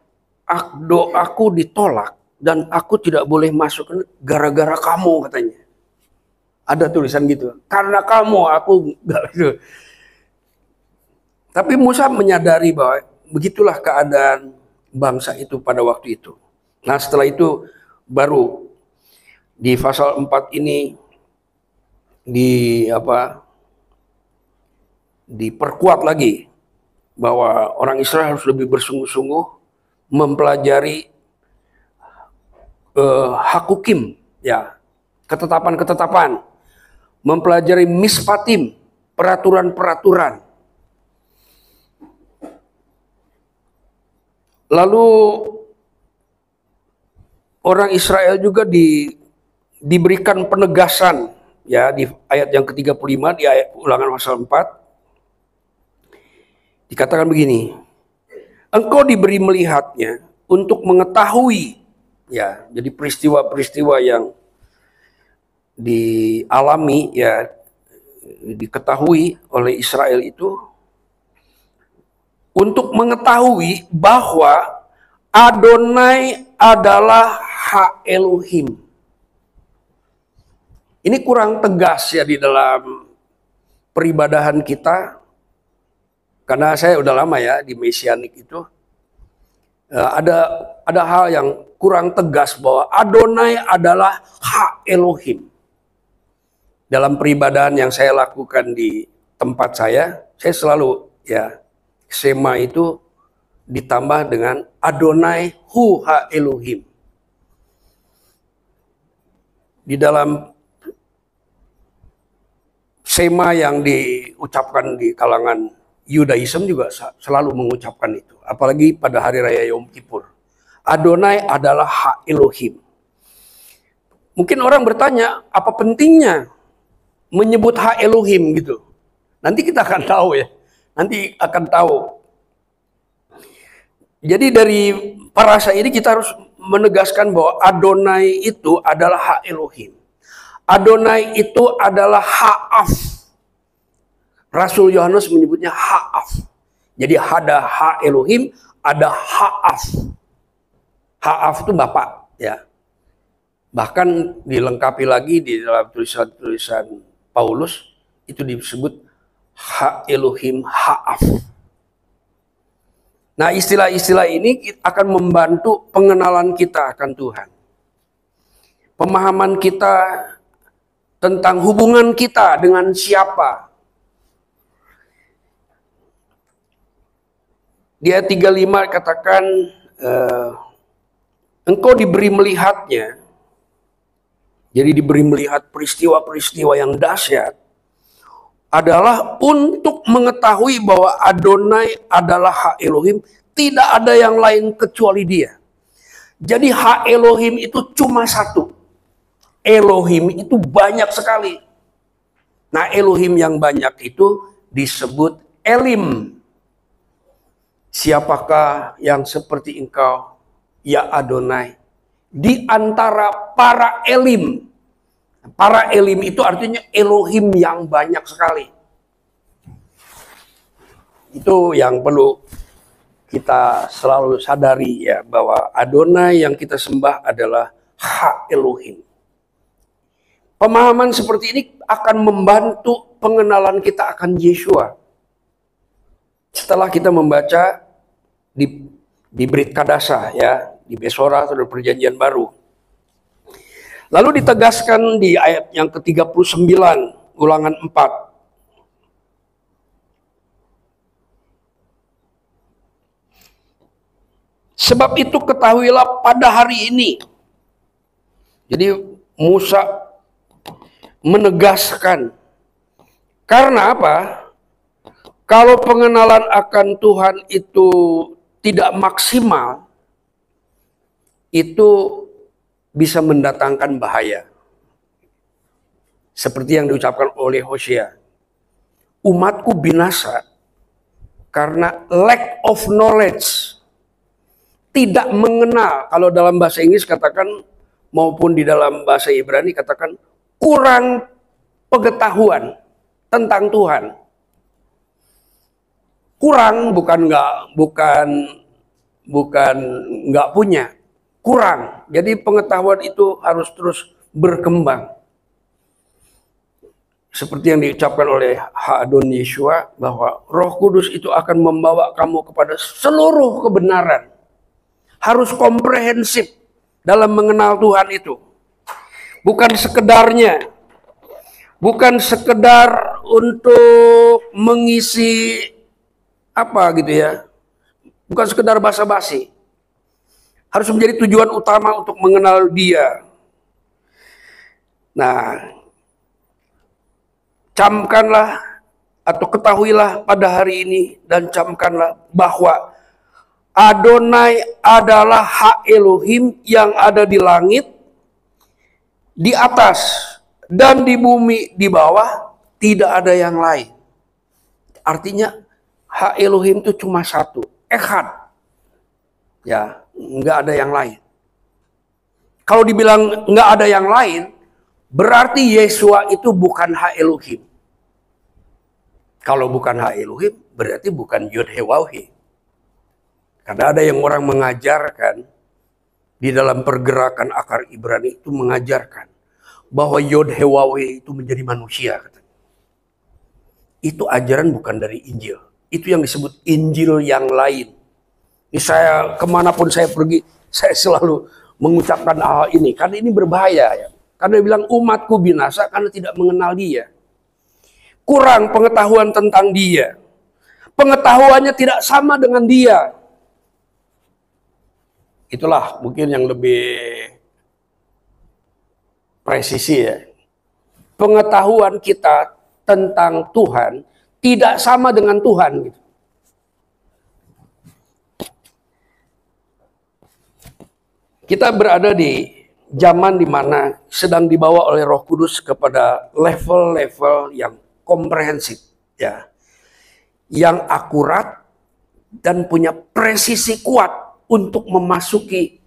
doaku ditolak dan aku tidak boleh masuk gara-gara kamu, katanya. Ada tulisan gitu. Karena kamu aku enggak gitu. Tapi Musa menyadari bahwa begitulah keadaan bangsa itu pada waktu itu. Nah, setelah itu baru di pasal 4 ini diperkuat lagi bahwa orang Israel harus lebih bersungguh-sungguh mempelajari hakukim, ya, ketetapan-ketetapan, mempelajari mispatim, peraturan-peraturan. Lalu orang Israel juga diberikan penegasan, ya, di ayat yang ke-35 di ayat Ulangan pasal 4 dikatakan begini, engkau diberi melihatnya untuk mengetahui, ya, jadi peristiwa-peristiwa yang dialami, ya, diketahui oleh Israel itu untuk mengetahui bahwa Adonai adalah Ha Elohim. Ini kurang tegas ya di dalam peribadahan kita. Karena saya udah lama ya di Mesianik itu, ada hal yang kurang tegas bahwa Adonai adalah Ha Elohim. Dalam peribadahan yang saya lakukan di tempat saya selalu, ya, Sema itu ditambah dengan Adonai Hu Ha Elohim. Di dalam Sema yang diucapkan di kalangan Yudaism juga selalu mengucapkan itu. Apalagi pada hari raya Yom Kippur. Adonai adalah hak Elohim. Mungkin orang bertanya, apa pentingnya menyebut hak Elohim gitu? Nanti kita akan tahu ya. Nanti akan tahu. Jadi dari parasa ini kita harus menegaskan bahwa Adonai itu adalah hak Elohim. Adonai itu adalah ha'af. Rasul Yohanes menyebutnya ha'af. Jadi ada hak Elohim, ada ha'af. Ha'af itu Bapak, ya. Bahkan dilengkapi lagi di dalam tulisan-tulisan Paulus, itu disebut hak Elohim ha'af. Nah, istilah-istilah ini akan membantu pengenalan kita akan Tuhan. Pemahaman kita tentang hubungan kita dengan siapa. Di ayat 35 katakan, engkau diberi melihatnya. Jadi diberi melihat peristiwa-peristiwa yang dahsyat adalah untuk mengetahui bahwa Adonai adalah hak Elohim, tidak ada yang lain kecuali Dia. Jadi hak Elohim itu cuma satu. Elohim itu banyak sekali. Nah, Elohim yang banyak itu disebut Elim. Siapakah yang seperti engkau, ya Adonai, di antara para Elim? Para Elim itu artinya Elohim yang banyak sekali. Itu yang perlu kita selalu sadari ya, bahwa Adonai yang kita sembah adalah hak Elohim. Pemahaman seperti ini akan membantu pengenalan kita akan Yeshua. Setelah kita membaca di Brit Kadasa ya, di Besora atau di Perjanjian Baru. Lalu ditegaskan di ayat yang ke-39, Ulangan 4. Sebab itu ketahuilah pada hari ini. Jadi Musa menegaskan. Karena apa? Kalau pengenalan akan Tuhan itu tidak maksimal, itu bisa mendatangkan bahaya. Seperti yang diucapkan oleh Hosea. Umatku binasa karena lack of knowledge. Tidak mengenal. Kalau dalam bahasa Inggris katakan, maupun di dalam bahasa Ibrani katakan, kurang pengetahuan tentang Tuhan. Kurang bukan nggak punya, kurang. Jadi pengetahuan itu harus terus berkembang. Seperti yang diucapkan oleh Hadon Yeshua, bahwa Roh Kudus itu akan membawa kamu kepada seluruh kebenaran. Harus komprehensif dalam mengenal Tuhan itu. Bukan sekedarnya. Bukan sekedar untuk mengisi apa gitu ya. Bukan sekedar basa-basi. Harus menjadi tujuan utama untuk mengenal Dia. Nah, camkanlah atau ketahuilah pada hari ini dan camkanlah bahwa Adonai adalah hak Elohim yang ada di langit, di atas, dan di bumi di bawah, tidak ada yang lain. Artinya hak Elohim itu cuma satu, Echad. Ya, nggak ada yang lain. Kalau dibilang nggak ada yang lain, berarti Yeshua itu bukan hak Elohim. Kalau bukan hak Elohim, berarti bukan Yod-Heh-Waw-Heh. Karena ada yang orang mengajarkan di dalam pergerakan akar Ibrani itu mengajarkan bahwa Yod-Heh-Waw-Heh itu menjadi manusia. Itu ajaran bukan dari Injil. Itu yang disebut Injil yang lain. Ini saya kemanapun saya pergi, saya selalu mengucapkan hal ini. Karena ini berbahaya. Ya. Karena dia bilang umatku binasa karena tidak mengenal Dia. Kurang pengetahuan tentang Dia. Pengetahuannya tidak sama dengan Dia. Itulah mungkin yang lebih presisi ya. Pengetahuan kita tentang Tuhan tidak sama dengan Tuhan gitu. Kita berada di zaman di mana sedang dibawa oleh Roh Kudus kepada level-level yang komprehensif, ya, yang akurat dan punya presisi kuat untuk memasuki,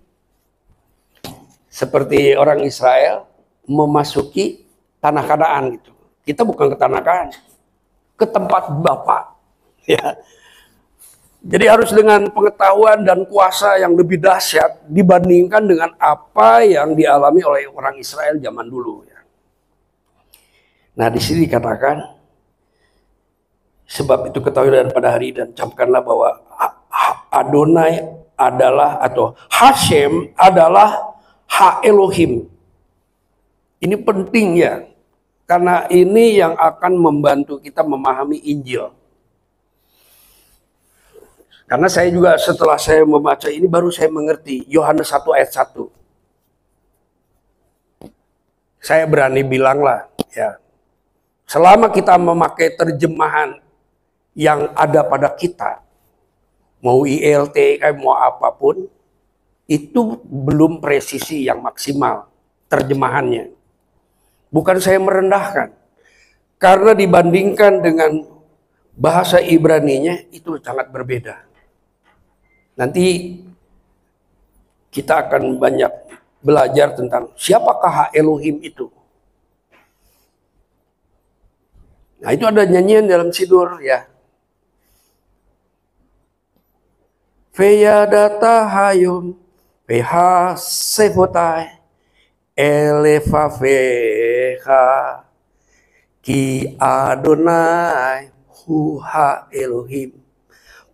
seperti orang Israel memasuki tanah Kanaan gitu. Kita bukan ke tanah Kanaan, ke tempat Bapa, ya. Jadi harus dengan pengetahuan dan kuasa yang lebih dahsyat dibandingkan dengan apa yang dialami oleh orang Israel zaman dulu. Nah, di sini dikatakan, sebab itu ketahuilah pada hari dan camkanlah bahwa Adonai adalah, atau Hashem adalah Ha Elohim. Ini penting ya, karena ini yang akan membantu kita memahami Injil. Karena saya juga setelah saya membaca ini baru saya mengerti Yohanes 1 ayat 1. Saya berani bilang lah ya, selama kita memakai terjemahan yang ada pada kita, mau ILT, mau apapun, itu belum presisi yang maksimal terjemahannya. Bukan saya merendahkan, karena dibandingkan dengan bahasa Ibraninya itu sangat berbeda. Nanti kita akan banyak belajar tentang siapakah Ha Elohim itu. Nah, itu ada nyanyian dalam Sidur ya. Veyadata hayum veha sevotai elefa veha ki Adonai hu Ha Elohim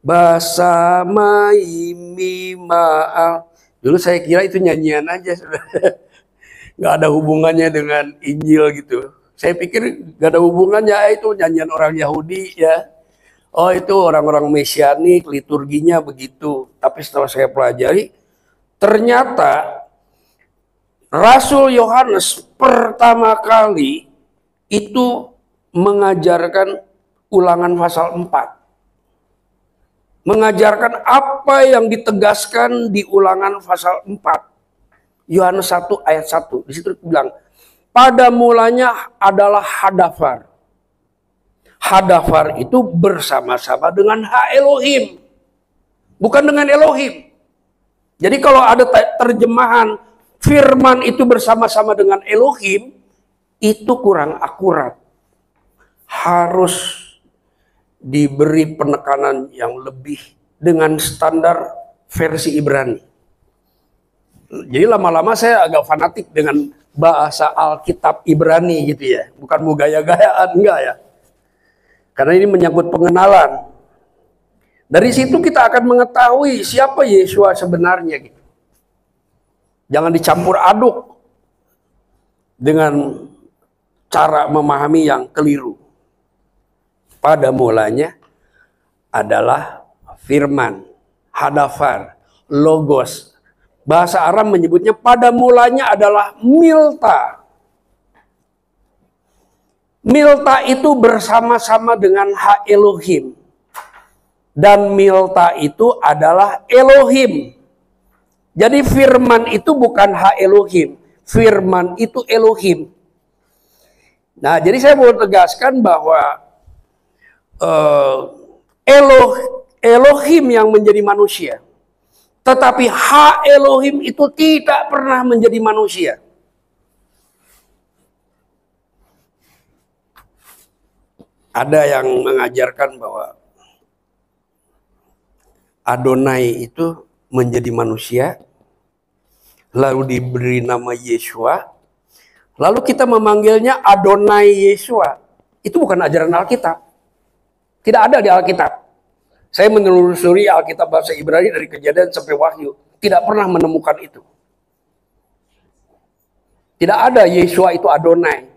Basama imi ma'al. Dulu saya kira itu nyanyian aja, nggak ada hubungannya dengan Injil gitu. Saya pikir nggak ada hubungannya, itu nyanyian orang Yahudi ya. Oh, itu orang-orang Mesianik, liturginya begitu. Tapi setelah saya pelajari, ternyata Rasul Yohanes pertama kali itu mengajarkan Ulangan pasal 4. Mengajarkan apa yang ditegaskan di Ulangan pasal 4. Yohanes 1 ayat 1. Di situ bilang, pada mulanya adalah Hadafar. Hadafar itu bersama-sama dengan Ha Elohim. Bukan dengan Elohim. Jadi kalau ada terjemahan firman itu bersama-sama dengan Elohim, itu kurang akurat. Harus diberi penekanan yang lebih dengan standar versi Ibrani. Jadi lama-lama saya agak fanatik dengan bahasa Alkitab Ibrani gitu ya. Bukan mau gaya-gayaan, enggak ya. Karena ini menyangkut pengenalan. Dari situ kita akan mengetahui siapa Yesua sebenarnya gitu. Jangan dicampur aduk dengan cara memahami yang keliru. Pada mulanya adalah firman, hadafar, logos. Bahasa Aram menyebutnya pada mulanya adalah milta. Milta itu bersama-sama dengan Ha Elohim. Dan milta itu adalah Elohim. Jadi firman itu bukan Ha Elohim. Firman itu Elohim. Nah, jadi saya mau tegaskan bahwa Elohim yang menjadi manusia. Tetapi Ha Elohim itu tidak pernah menjadi manusia. Ada yang mengajarkan bahwa Adonai itu menjadi manusia, lalu diberi nama Yesua, lalu kita memanggilnya Adonai Yesua. Itu bukan ajaran Alkitab. Tidak ada di Alkitab. Saya menelusuri Alkitab bahasa Ibrani dari Kejadian sampai Wahyu. Tidak pernah menemukan itu. Tidak ada Yesua itu Adonai.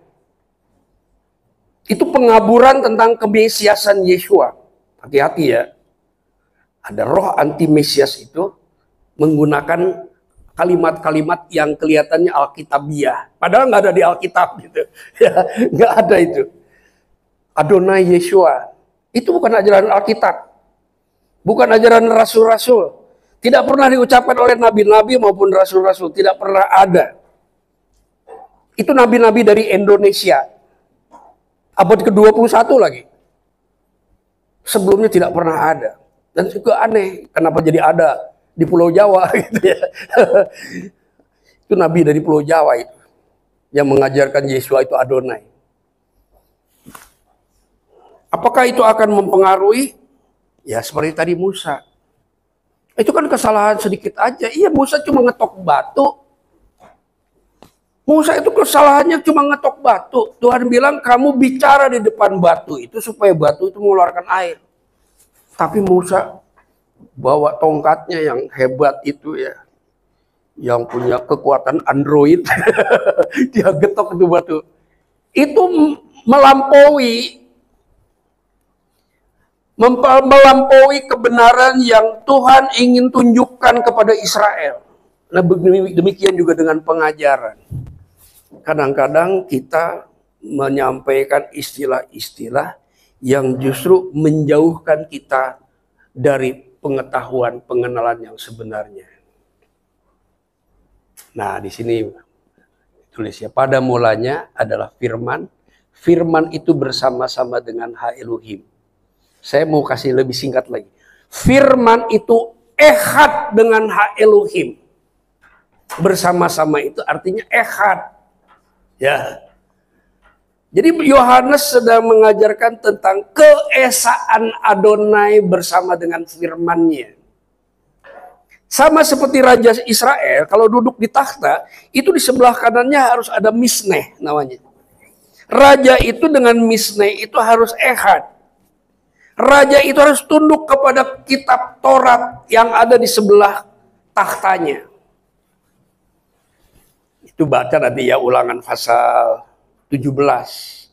Itu pengaburan tentang kemesiasan Yesua. Hati-hati ya. Ada roh anti-mesias itu menggunakan kalimat-kalimat yang kelihatannya Alkitabiah. Padahal nggak ada di Alkitab gitu. Ya, nggak ada itu. Adonai Yeshua. Itu bukan ajaran Alkitab. Bukan ajaran rasul-rasul. Tidak pernah diucapkan oleh nabi-nabi maupun rasul-rasul. Tidak pernah ada. Itu nabi-nabi dari Indonesia. Abad ke-21 lagi. Sebelumnya tidak pernah ada. Dan juga aneh, kenapa jadi ada di Pulau Jawa gitu ya. Itu nabi dari Pulau Jawa itu. Yang mengajarkan Yeshua itu Adonai. Apakah itu akan mempengaruhi? Ya seperti tadi Musa. Itu kan kesalahan sedikit aja. Iya, Musa cuma ngetok batu. Musa itu kesalahannya cuma ngetok batu. Tuhan bilang kamu bicara di depan batu itu supaya batu itu mengeluarkan air. Tapi Musa bawa tongkatnya yang hebat itu ya. Yang punya kekuatan android. Dia getok itu batu. Itu melampaui kebenaran yang Tuhan ingin tunjukkan kepada Israel. Nah, demikian juga dengan pengajaran. Kadang-kadang kita menyampaikan istilah-istilah yang justru menjauhkan kita dari pengetahuan, pengenalan yang sebenarnya. Nah, di sini tulis ya, pada mulanya adalah firman. Firman itu bersama-sama dengan Ha Elohim. Saya mau kasih lebih singkat lagi. Firman itu ehad dengan Ha Elohim. Bersama-sama itu artinya ehad. Ya. Jadi Yohanes sedang mengajarkan tentang keesaan Adonai bersama dengan firman-Nya. Sama seperti Raja Israel, kalau duduk di takhta, itu di sebelah kanannya harus ada misneh namanya. Raja itu dengan misneh itu harus ehad. Raja itu harus tunduk kepada kitab Taurat yang ada di sebelah takhtanya. Itu baca nanti ya Ulangan pasal 17.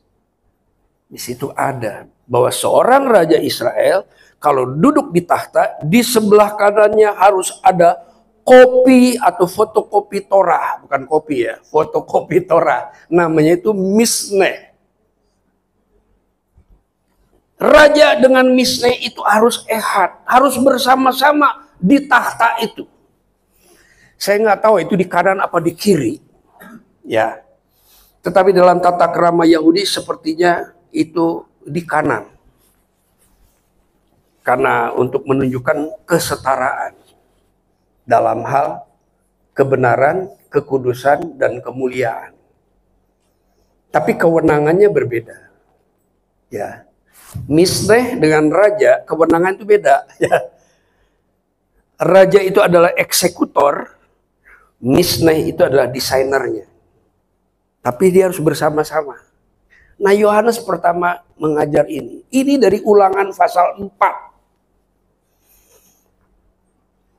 Di situ ada bahwa seorang raja Israel kalau duduk di takhta, di sebelah kanannya harus ada kopi atau fotokopi Torah. Bukan kopi ya, fotokopi Torah. Namanya itu misneh. Raja dengan misneh itu harus ehad, harus bersama-sama di takhta itu. Saya nggak tahu itu di kanan apa di kiri, ya. Tetapi dalam tata krama Yahudi sepertinya itu di kanan, karena untuk menunjukkan kesetaraan dalam hal kebenaran, kekudusan, dan kemuliaan. Tapi kewenangannya berbeda, ya. Misneh dengan raja, kewenangan itu beda. Ya. Raja itu adalah eksekutor, misneh itu adalah desainernya. Tapi dia harus bersama-sama. Nah, Yohanes pertama mengajar ini. Ini dari Ulangan pasal 4.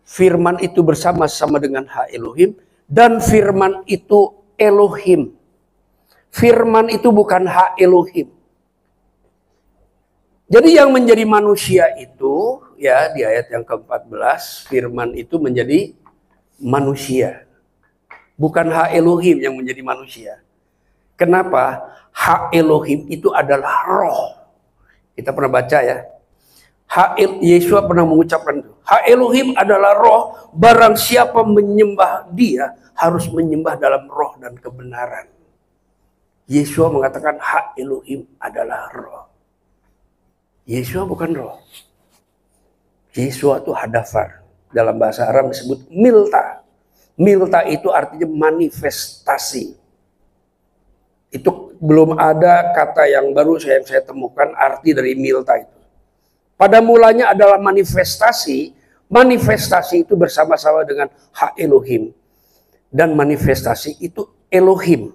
Firman itu bersama-sama dengan Ha Elohim, dan firman itu Elohim. Firman itu bukan Ha Elohim. Jadi yang menjadi manusia itu, ya di ayat yang ke-14, firman itu menjadi manusia. Bukan Ha Elohim yang menjadi manusia. Kenapa? Ha Elohim itu adalah roh. Kita pernah baca ya. Yeshua pernah mengucapkan itu. Ha Elohim adalah roh, barang siapa menyembah dia harus menyembah dalam roh dan kebenaran. Yeshua mengatakan Ha Elohim adalah roh. Yeshua bukan roh. Yeshua itu hadafar. Dalam bahasa Arab disebut milta. Milta itu artinya manifestasi. Itu belum ada kata yang baru yang saya temukan arti dari milta itu. Pada mulanya adalah manifestasi. Manifestasi itu bersama-sama dengan Ha Elohim. Dan manifestasi itu Elohim.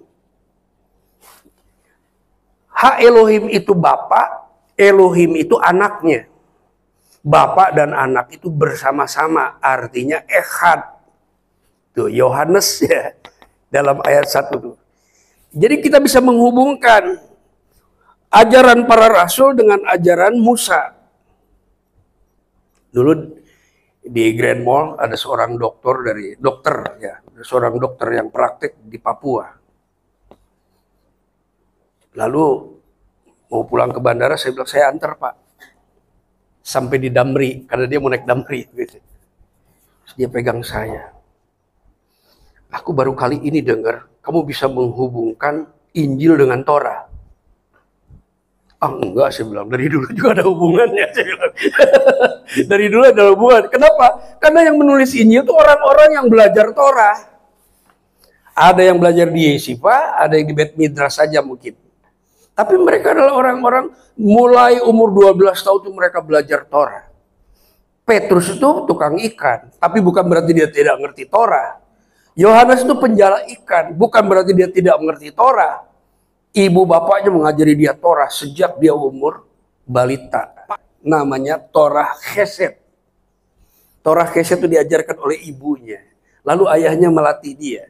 Ha Elohim itu Bapa. Elohim itu anaknya. Bapak dan anak itu bersama-sama, artinya ehad. Tuh Yohanes ya dalam ayat 1 tuh. Jadi kita bisa menghubungkan ajaran para rasul dengan ajaran Musa. Dulu di Grand Mall ada seorang seorang dokter yang praktek di Papua. Lalu Mau pulang ke bandara, saya bilang, saya antar Pak. Sampai di Damri, karena dia mau naik Damri. Gitu. Terus dia pegang saya. Aku baru kali ini dengar, kamu bisa menghubungkan Injil dengan Torah. Ah enggak, saya bilang, dari dulu juga ada hubungannya. Saya bilang. Dari dulu ada hubungan. Kenapa? Karena yang menulis Injil itu orang-orang yang belajar Torah. Ada yang belajar di Yeshiva, ada yang di Bet Midrash saja mungkin. Tapi mereka adalah orang-orang mulai umur 12 tahun itu mereka belajar Torah. Petrus itu tukang ikan, tapi bukan berarti dia tidak mengerti Torah. Yohanes itu penjala ikan, bukan berarti dia tidak mengerti Torah. Ibu bapaknya mengajari dia Torah sejak dia umur balita. Namanya Torah Chesed. Torah Chesed itu diajarkan oleh ibunya. Lalu ayahnya melatih dia.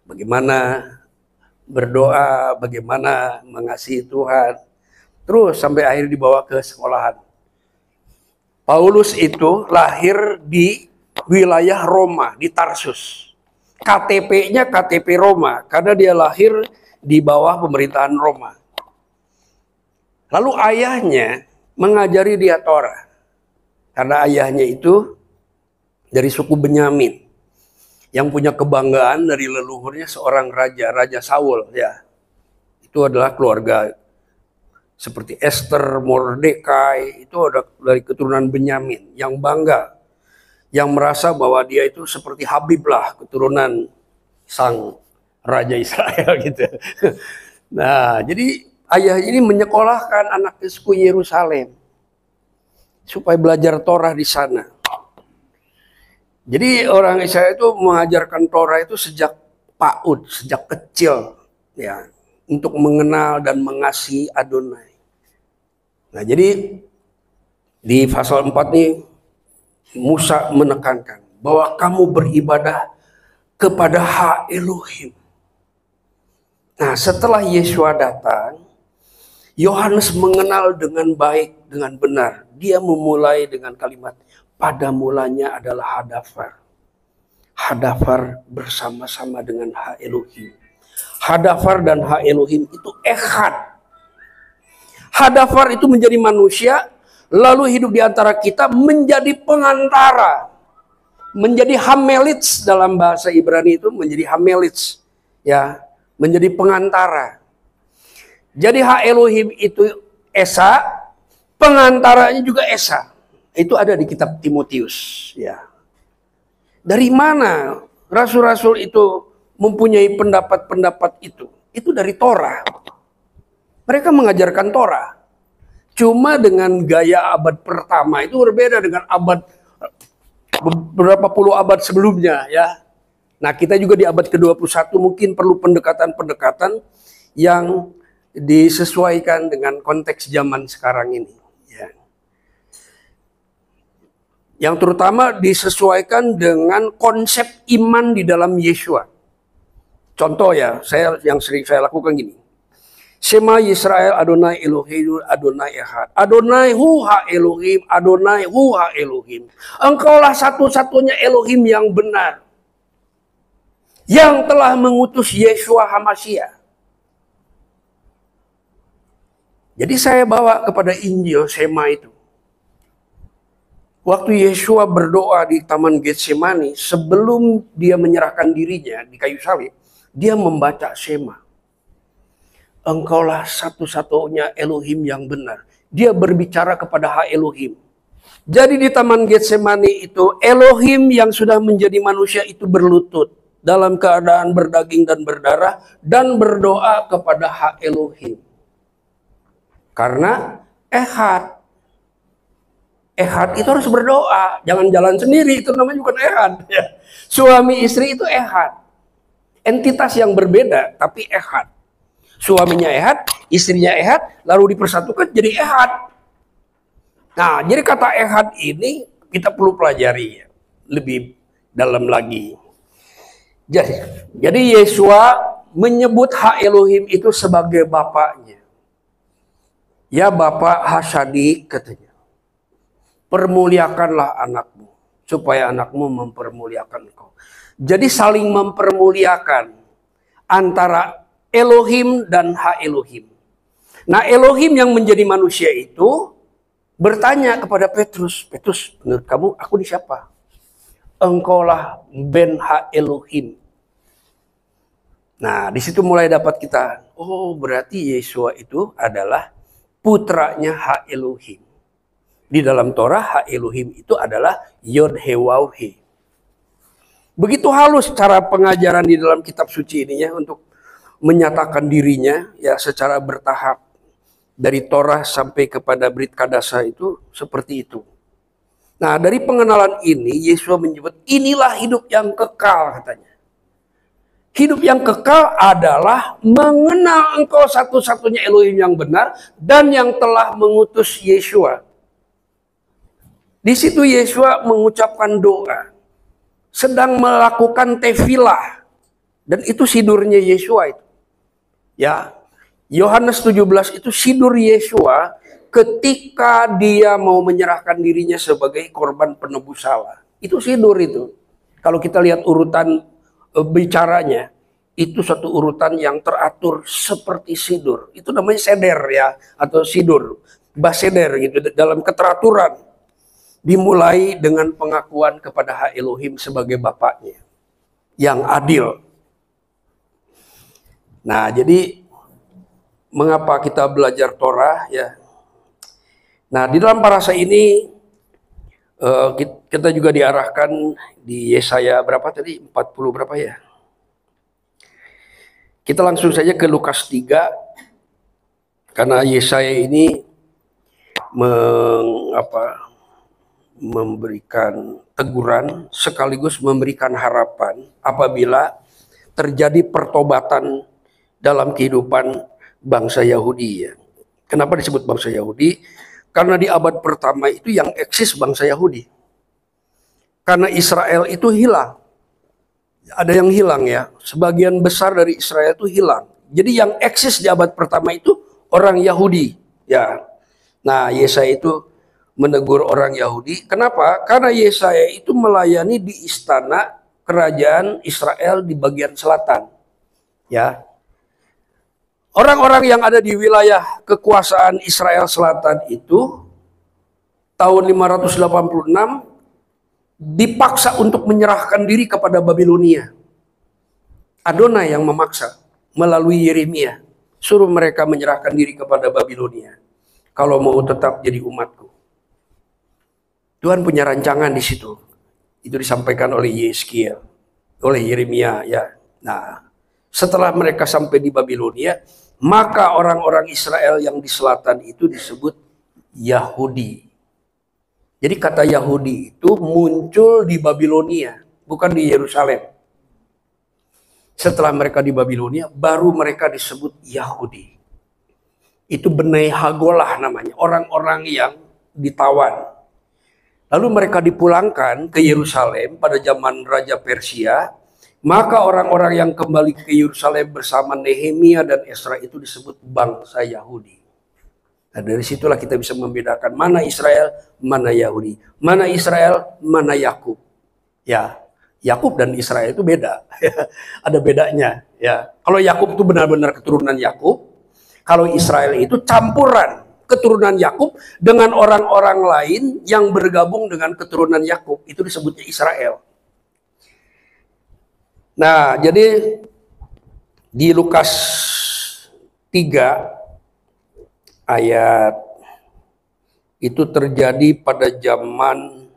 Bagaimana berdoa, bagaimana mengasihi Tuhan. Terus sampai akhir dibawa ke sekolahan. Paulus itu lahir di wilayah Roma, di Tarsus. KTP-nya KTP Roma, karena dia lahir di bawah pemerintahan Roma. Lalu ayahnya mengajari dia Torah. Karena ayahnya itu dari suku Benyamin. Yang punya kebanggaan dari leluhurnya seorang raja, Raja Saul. Ya, itu adalah keluarga seperti Esther, Mordekai, itu ada dari keturunan Benyamin. Yang bangga, yang merasa bahwa dia itu seperti Habib lah, keturunan sang Raja Israel gitu. Nah, jadi ayah ini menyekolahkan anaknya ke Yerusalem supaya belajar Torah di sana. Jadi orang Israel itu mengajarkan Torah itu sejak PAUD, sejak kecil, ya, untuk mengenal dan mengasihi Adonai. Nah, jadi di pasal 4 ini Musa menekankan bahwa kamu beribadah kepada Ha Elohim. Nah, setelah Yeshua datang, Yohanes mengenal dengan baik, dengan benar. Dia memulai dengan kalimat, pada mulanya adalah Hadafar. Hadafar bersama-sama dengan Ha Elohim. Hadafar dan Ha Elohim itu echad. Hadafar itu menjadi manusia, lalu hidup di antara kita menjadi pengantara. Menjadi hamelitz dalam bahasa Ibrani itu menjadi hamelitz. Ya, menjadi pengantara. Jadi Ha Elohim itu Esa, pengantaranya juga Esa. Itu ada di kitab Timotius, ya. Dari mana rasul-rasul itu mempunyai pendapat-pendapat itu? Itu dari Torah. Mereka mengajarkan Torah. Cuma dengan gaya abad pertama itu berbeda dengan abad beberapa puluh abad sebelumnya, ya. Nah, kita juga di abad ke-21 mungkin perlu pendekatan-pendekatan yang disesuaikan dengan konteks zaman sekarang ini. Yang terutama disesuaikan dengan konsep iman di dalam Yeshua. Contoh ya, yang sering saya lakukan gini. Shema Yisrael Adonai Eloheinu Adonai Echad. Adonai hu ha Elohim, Adonai hu ha Elohim. Engkaulah satu-satunya Elohim yang benar. Yang telah mengutus Yeshua HaMashiach. Jadi saya bawa kepada Injil Shema itu. Waktu Yeshua berdoa di Taman Getsemani, sebelum dia menyerahkan dirinya di kayu salib, dia membaca Shema. Engkaulah satu-satunya Elohim yang benar. Dia berbicara kepada Ha Elohim. Jadi di Taman Getsemani itu, Elohim yang sudah menjadi manusia itu berlutut. Dalam keadaan berdaging dan berdarah, dan berdoa kepada Ha Elohim. Karena Echad. Echad itu harus berdoa, jangan jalan sendiri, itu namanya bukan Echad. Ya. Suami istri itu Echad. Entitas yang berbeda, tapi Echad. Suaminya Echad, istrinya Echad, lalu dipersatukan jadi Echad. Nah, jadi kata Echad ini kita perlu pelajari lebih dalam lagi. Jadi Yeshua menyebut Ha Elohim itu sebagai bapaknya. Ya Bapak Hasadik katanya. Permuliakanlah anakmu, supaya anakmu mempermuliakan engkau. Jadi saling mempermuliakan antara Elohim dan Ha Elohim. Nah, Elohim yang menjadi manusia itu bertanya kepada Petrus, Petrus, menurut kamu aku ini siapa? Engkaulah Ben Ha Elohim. Nah, di situ mulai dapat kita, oh berarti Yeshua itu adalah putranya Ha Elohim. Di dalam Torah, Ha Elohim itu adalah Yod He Waw He. Begitu halus cara pengajaran di dalam kitab suci ini ya, untuk menyatakan dirinya ya secara bertahap. Dari Torah sampai kepada Brit Kadasa itu seperti itu. Nah, dari pengenalan ini, Yesus menyebut inilah hidup yang kekal katanya. Hidup yang kekal adalah mengenal engkau satu-satunya Elohim yang benar dan yang telah mengutus Yeshua. Di situ Yeshua mengucapkan doa, sedang melakukan tefilah, dan itu sidurnya Yeshua itu. Ya, Yohanes 17 itu sidur Yeshua ketika dia mau menyerahkan dirinya sebagai korban penebus salah. Itu sidur itu. Kalau kita lihat urutan bicaranya, itu satu urutan yang teratur seperti sidur. Itu namanya seder ya, atau sidur. Baseder gitu, dalam keteraturan. Dimulai dengan pengakuan kepada Ha Elohim sebagai Bapaknya yang adil. Nah, jadi mengapa kita belajar Torah ya? Nah, di dalam parasa ini kita juga diarahkan di Yesaya berapa tadi? 40 berapa ya? Kita langsung saja ke Lukas 3. Karena Yesaya ini memberikan teguran sekaligus memberikan harapan apabila terjadi pertobatan dalam kehidupan bangsa Yahudi ya. Kenapa disebut bangsa Yahudi? Karena di abad pertama itu yang eksis bangsa Yahudi. Karena Israel itu hilang. Ada yang hilang ya. Sebagian besar dari Israel itu hilang. Jadi yang eksis di abad pertama itu orang Yahudi ya. Nah, Yesaya itu menegur orang Yahudi. Kenapa? Karena Yesaya itu melayani di istana kerajaan Israel di bagian selatan. Ya. Orang-orang yang ada di wilayah kekuasaan Israel Selatan itu tahun 586 dipaksa untuk menyerahkan diri kepada Babilonia. Adonai yang memaksa melalui Yeremia, suruh mereka menyerahkan diri kepada Babilonia kalau mau tetap jadi umatku. Tuhan punya rancangan di situ. Itu disampaikan oleh Yeskiel, oleh Yeremia ya. Nah, setelah mereka sampai di Babilonia, maka orang-orang Israel yang di selatan itu disebut Yahudi. Jadi kata Yahudi itu muncul di Babilonia, bukan di Yerusalem. Setelah mereka di Babilonia, baru mereka disebut Yahudi. Itu Benai Hagolah namanya, orang-orang yang ditawan. Lalu mereka dipulangkan ke Yerusalem pada zaman Raja Persia. Maka orang-orang yang kembali ke Yerusalem bersama Nehemia dan Esra itu disebut bangsa Yahudi. Nah, dari situlah kita bisa membedakan mana Israel, mana Yahudi. Mana Israel, mana Yakub. Ya, Yakub dan Israel itu beda. Ada bedanya. Ya, kalau Yakub itu benar-benar keturunan Yakub. Kalau Israel itu campuran keturunan Yakub dengan orang-orang lain yang bergabung dengan keturunan Yakub. Itu disebutnya Israel. Nah, jadi di Lukas 3 ayat itu terjadi pada zaman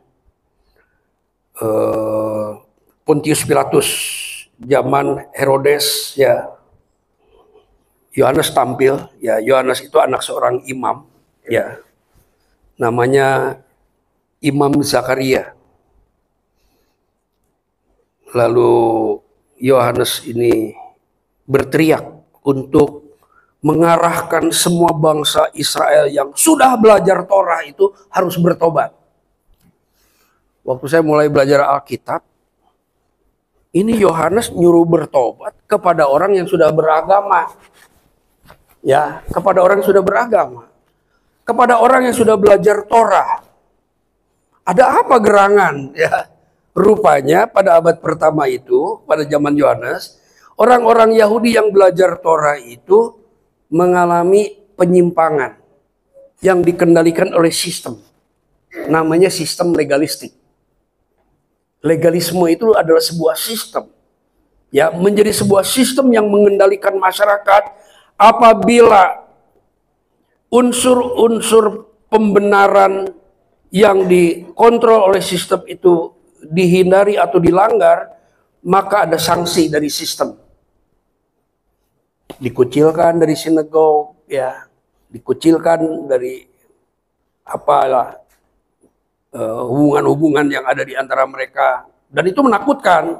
Pontius Pilatus, zaman Herodes ya. Yohanes tampil ya. Yohanes itu anak seorang imam ya. Namanya Imam Zakaria. Lalu Yohanes ini berteriak untuk mengarahkan semua bangsa Israel yang sudah belajar Torah itu harus bertobat. Waktu saya mulai belajar Alkitab, ini Yohanes nyuruh bertobat kepada orang yang sudah beragama. Ya, kepada orang yang sudah beragama. Kepada orang yang sudah belajar Torah. Ada apa gerangan? Ya, rupanya pada abad pertama itu, pada zaman Yohanes, orang-orang Yahudi yang belajar Torah itu mengalami penyimpangan yang dikendalikan oleh sistem. Namanya sistem legalistik. Legalisme itu adalah sebuah sistem. Ya, menjadi sebuah sistem yang mengendalikan masyarakat apabila unsur-unsur pembenaran yang dikontrol oleh sistem itu dihindari atau dilanggar, maka ada sanksi dari sistem. Dikucilkan dari sinagog, ya, dikucilkan dari apalah hubungan-hubungan yang ada di antara mereka, dan itu menakutkan.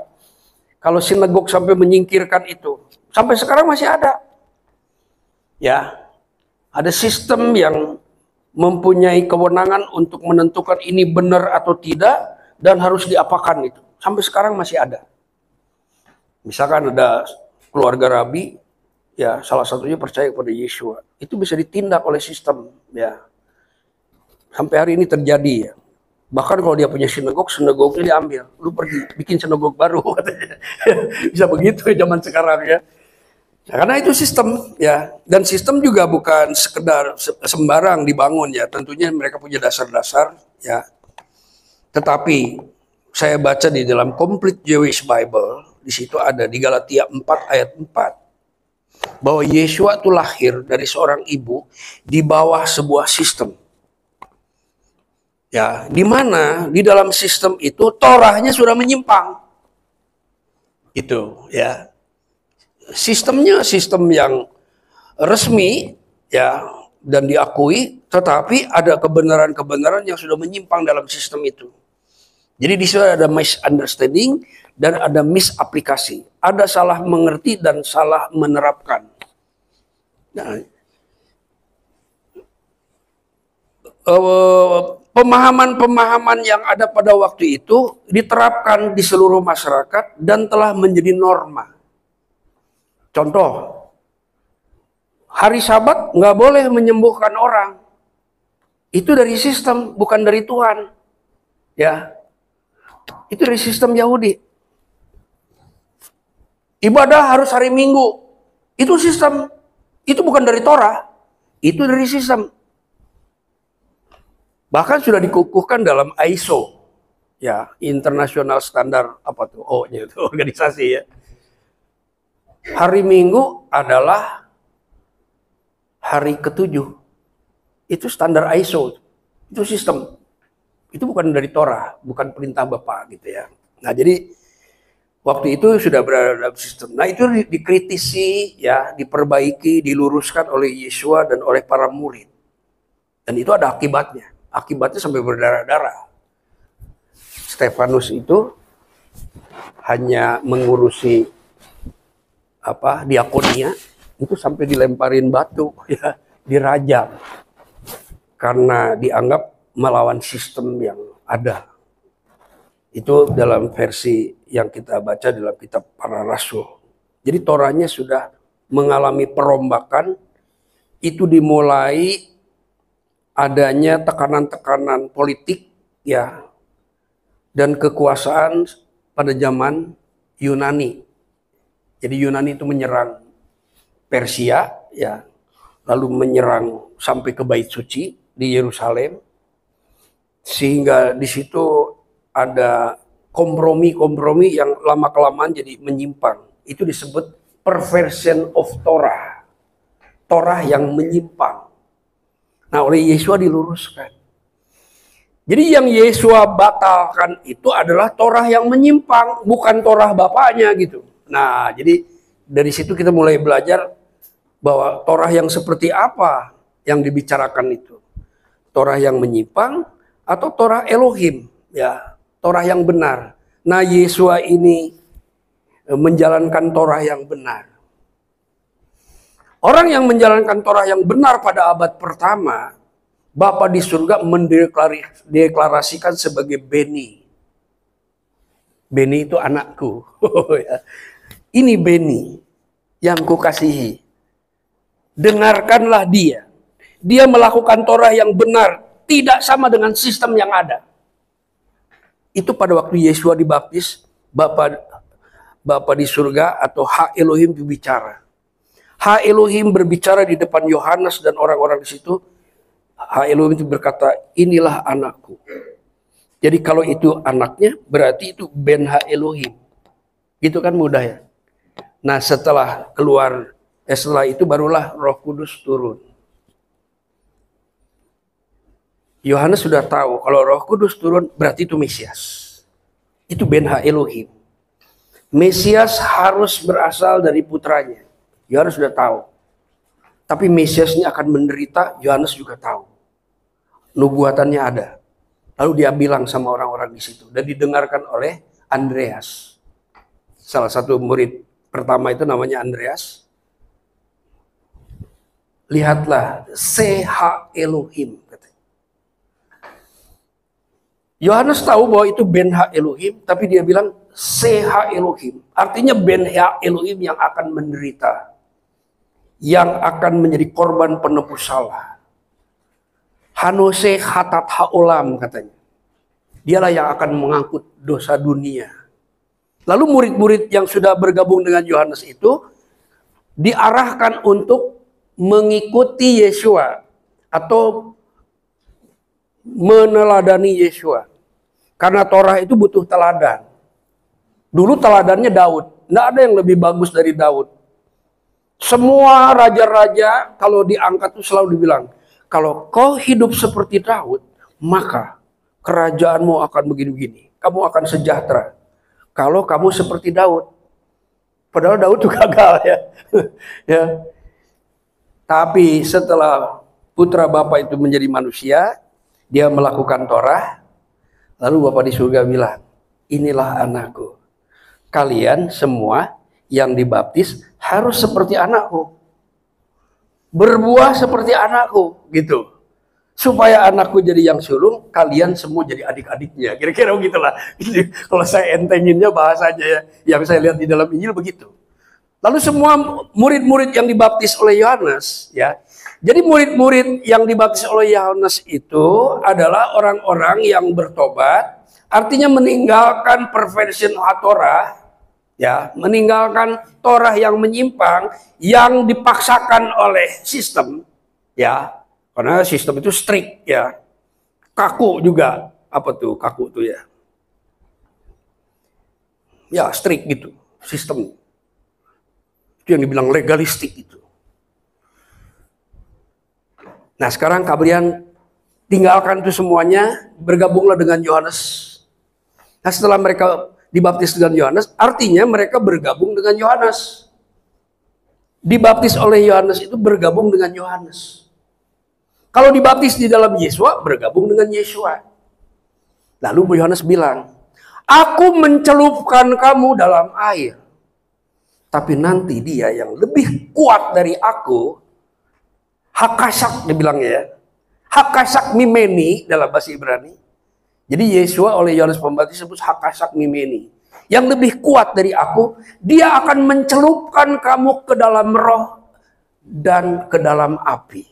Kalau sinagog sampai menyingkirkan itu, sampai sekarang masih ada. Ya, ada sistem yang mempunyai kewenangan untuk menentukan ini benar atau tidak dan harus diapakan itu. Sampai sekarang masih ada. Misalkan ada keluarga rabi, ya salah satunya percaya kepada Yeshua, itu bisa ditindak oleh sistem, ya. Sampai hari ini terjadi, ya. Bahkan kalau dia punya sinagognya diambil. Lu pergi, bikin sinagog baru, katanya. Bisa begitu ya zaman sekarang, ya. Nah, karena itu sistem, ya. Dan sistem juga bukan sekedar sembarang dibangun, ya. Tentunya mereka punya dasar-dasar, ya. Tetapi saya baca di dalam Complete Jewish Bible, di situ ada di Galatia 4 ayat 4, bahwa Yeshua itu lahir dari seorang ibu di bawah sebuah sistem. Ya, di mana di dalam sistem itu Torahnya sudah menyimpang. Itu, ya. Sistemnya sistem yang resmi, ya, dan diakui, tetapi ada kebenaran-kebenaran yang sudah menyimpang dalam sistem itu. Jadi di situ ada misunderstanding dan ada misaplikasi. Ada salah mengerti dan salah menerapkan. Nah, pemahaman-pemahaman yang ada pada waktu itu diterapkan di seluruh masyarakat dan telah menjadi norma. Contoh, hari Sabat nggak boleh menyembuhkan orang. Itu dari sistem, bukan dari Tuhan. Ya, itu dari sistem Yahudi. Ibadah harus hari Minggu. Itu sistem. Itu bukan dari Torah. Itu dari sistem. Bahkan sudah dikukuhkan dalam ISO, ya, International Standard apa tuh, O-nya itu organisasi, ya. Hari Minggu adalah hari ke-7. Itu standar ISO, itu sistem. Itu bukan dari Torah, bukan perintah Bapa, gitu, ya. Nah, jadi waktu itu sudah berada dalam sistem. Nah, itu dikritisi, ya, diperbaiki, diluruskan oleh Yeshua dan oleh para murid. Dan itu ada akibatnya. Akibatnya sampai berdarah-darah. Stefanus itu hanya mengurusi diakonia, itu sampai dilemparin batu, ya, dirajam karena dianggap melawan sistem yang ada. Itu dalam versi yang kita baca dalam kitab para rasul. Jadi Torahnya sudah mengalami perombakan. Itu dimulai adanya tekanan-tekanan politik, ya, dan kekuasaan pada zaman Yunani. Jadi Yunani itu menyerang Persia, ya, lalu menyerang sampai ke Bait Suci di Yerusalem, sehingga di situ ada kompromi-kompromi yang lama-kelamaan jadi menyimpang. Itu disebut perversion of Torah, Torah yang menyimpang. Nah, oleh Yeshua diluruskan. Jadi yang Yeshua batalkan itu adalah Torah yang menyimpang, bukan Torah Bapaknya, gitu. Nah, jadi dari situ kita mulai belajar bahwa Torah yang seperti apa yang dibicarakan itu. Torah yang menyimpang atau Torah Elohim, ya, Torah yang benar. Nah, Yeshua ini menjalankan Torah yang benar. Orang yang menjalankan Torah yang benar pada abad pertama, Bapa di surga mendeklarasikan sebagai Beni. Beni itu anakku. Ini Beni yang kukasihi. Dengarkanlah dia. Dia melakukan Torah yang benar, tidak sama dengan sistem yang ada. Itu pada waktu Yeshua dibaptis, Bapa di surga atau Hak Elohim berbicara. Ha Elohim berbicara di depan Yohanes dan orang-orang di situ. Ha Elohim itu berkata, inilah anakku. Jadi kalau itu anaknya, berarti itu Ben Ha Elohim. Gitu kan mudah ya. Nah setelah itu barulah Roh Kudus turun. Yohanes sudah tahu kalau Roh Kudus turun berarti itu Mesias. Itu Ben Ha Elohim. Mesias harus berasal dari putranya. Yohanes sudah tahu. Tapi Mesias ini akan menderita, Yohanes juga tahu. Nubuatannya ada. Lalu dia bilang sama orang-orang di situ dan didengarkan oleh Andreas. Salah satu murid pertama itu namanya Andreas. Lihatlah, Se-Ha Elohim. Yohanes tahu bahwa itu Ben Ha Elohim, tapi dia bilang Se-Ha Elohim. Artinya Ben Ha Elohim yang akan menderita. Yang akan menjadi korban penebus salah. Hanose Hatat Haolam katanya. Dialah yang akan mengangkut dosa dunia. Lalu murid-murid yang sudah bergabung dengan Yohanes itu diarahkan untuk mengikuti Yesua atau meneladani Yesua. Karena Torah itu butuh teladan. Dulu teladannya Daud. Tidak ada yang lebih bagus dari Daud. Semua raja-raja kalau diangkat itu selalu dibilang, kalau kau hidup seperti Daud, maka kerajaanmu akan begini-begini. Kamu akan sejahtera. Kalau kamu seperti Daud. Padahal Daud juga gagal ya. Ya. Tapi setelah putra Bapa itu menjadi manusia, dia melakukan Torah, lalu Bapa di surga bilang, inilah anakku. Kalian semua yang dibaptis harus seperti anakku. Berbuah seperti anakku, gitu. Supaya anakku jadi yang sulung, kalian semua jadi adik-adiknya. Kira-kira begitulah. Kalau saya entenginnya bahasanya ya, yang saya lihat di dalam Injil begitu. Lalu semua murid-murid yang dibaptis oleh Yohanes, ya. Jadi murid-murid yang dibaptis oleh Yohanes itu adalah orang-orang yang bertobat, artinya meninggalkan perversion Torah, ya, meninggalkan Torah yang menyimpang, yang dipaksakan oleh sistem, ya, karena sistem itu strict, ya, kaku juga, apa tuh kaku tuh ya, ya strict gitu, sistem, itu yang dibilang legalistik itu. Nah sekarang kalian tinggalkan itu semuanya, bergabunglah dengan Yohanes. Nah setelah mereka dibaptis dengan Yohanes, artinya mereka bergabung dengan Yohanes. Dibaptis oleh Yohanes itu bergabung dengan Yohanes. Kalau dibaptis di dalam Yesua, bergabung dengan Yesua. Lalu Yohanes bilang, aku mencelupkan kamu dalam air. Tapi nanti dia yang lebih kuat dari aku, Hakasak dibilangnya ya. Hakasak mimeni dalam bahasa Ibrani. Jadi Yesua oleh Yohanes Pembaptis disebut Hakasak mimeni. Yang lebih kuat dari aku, dia akan mencelupkan kamu ke dalam roh dan ke dalam api.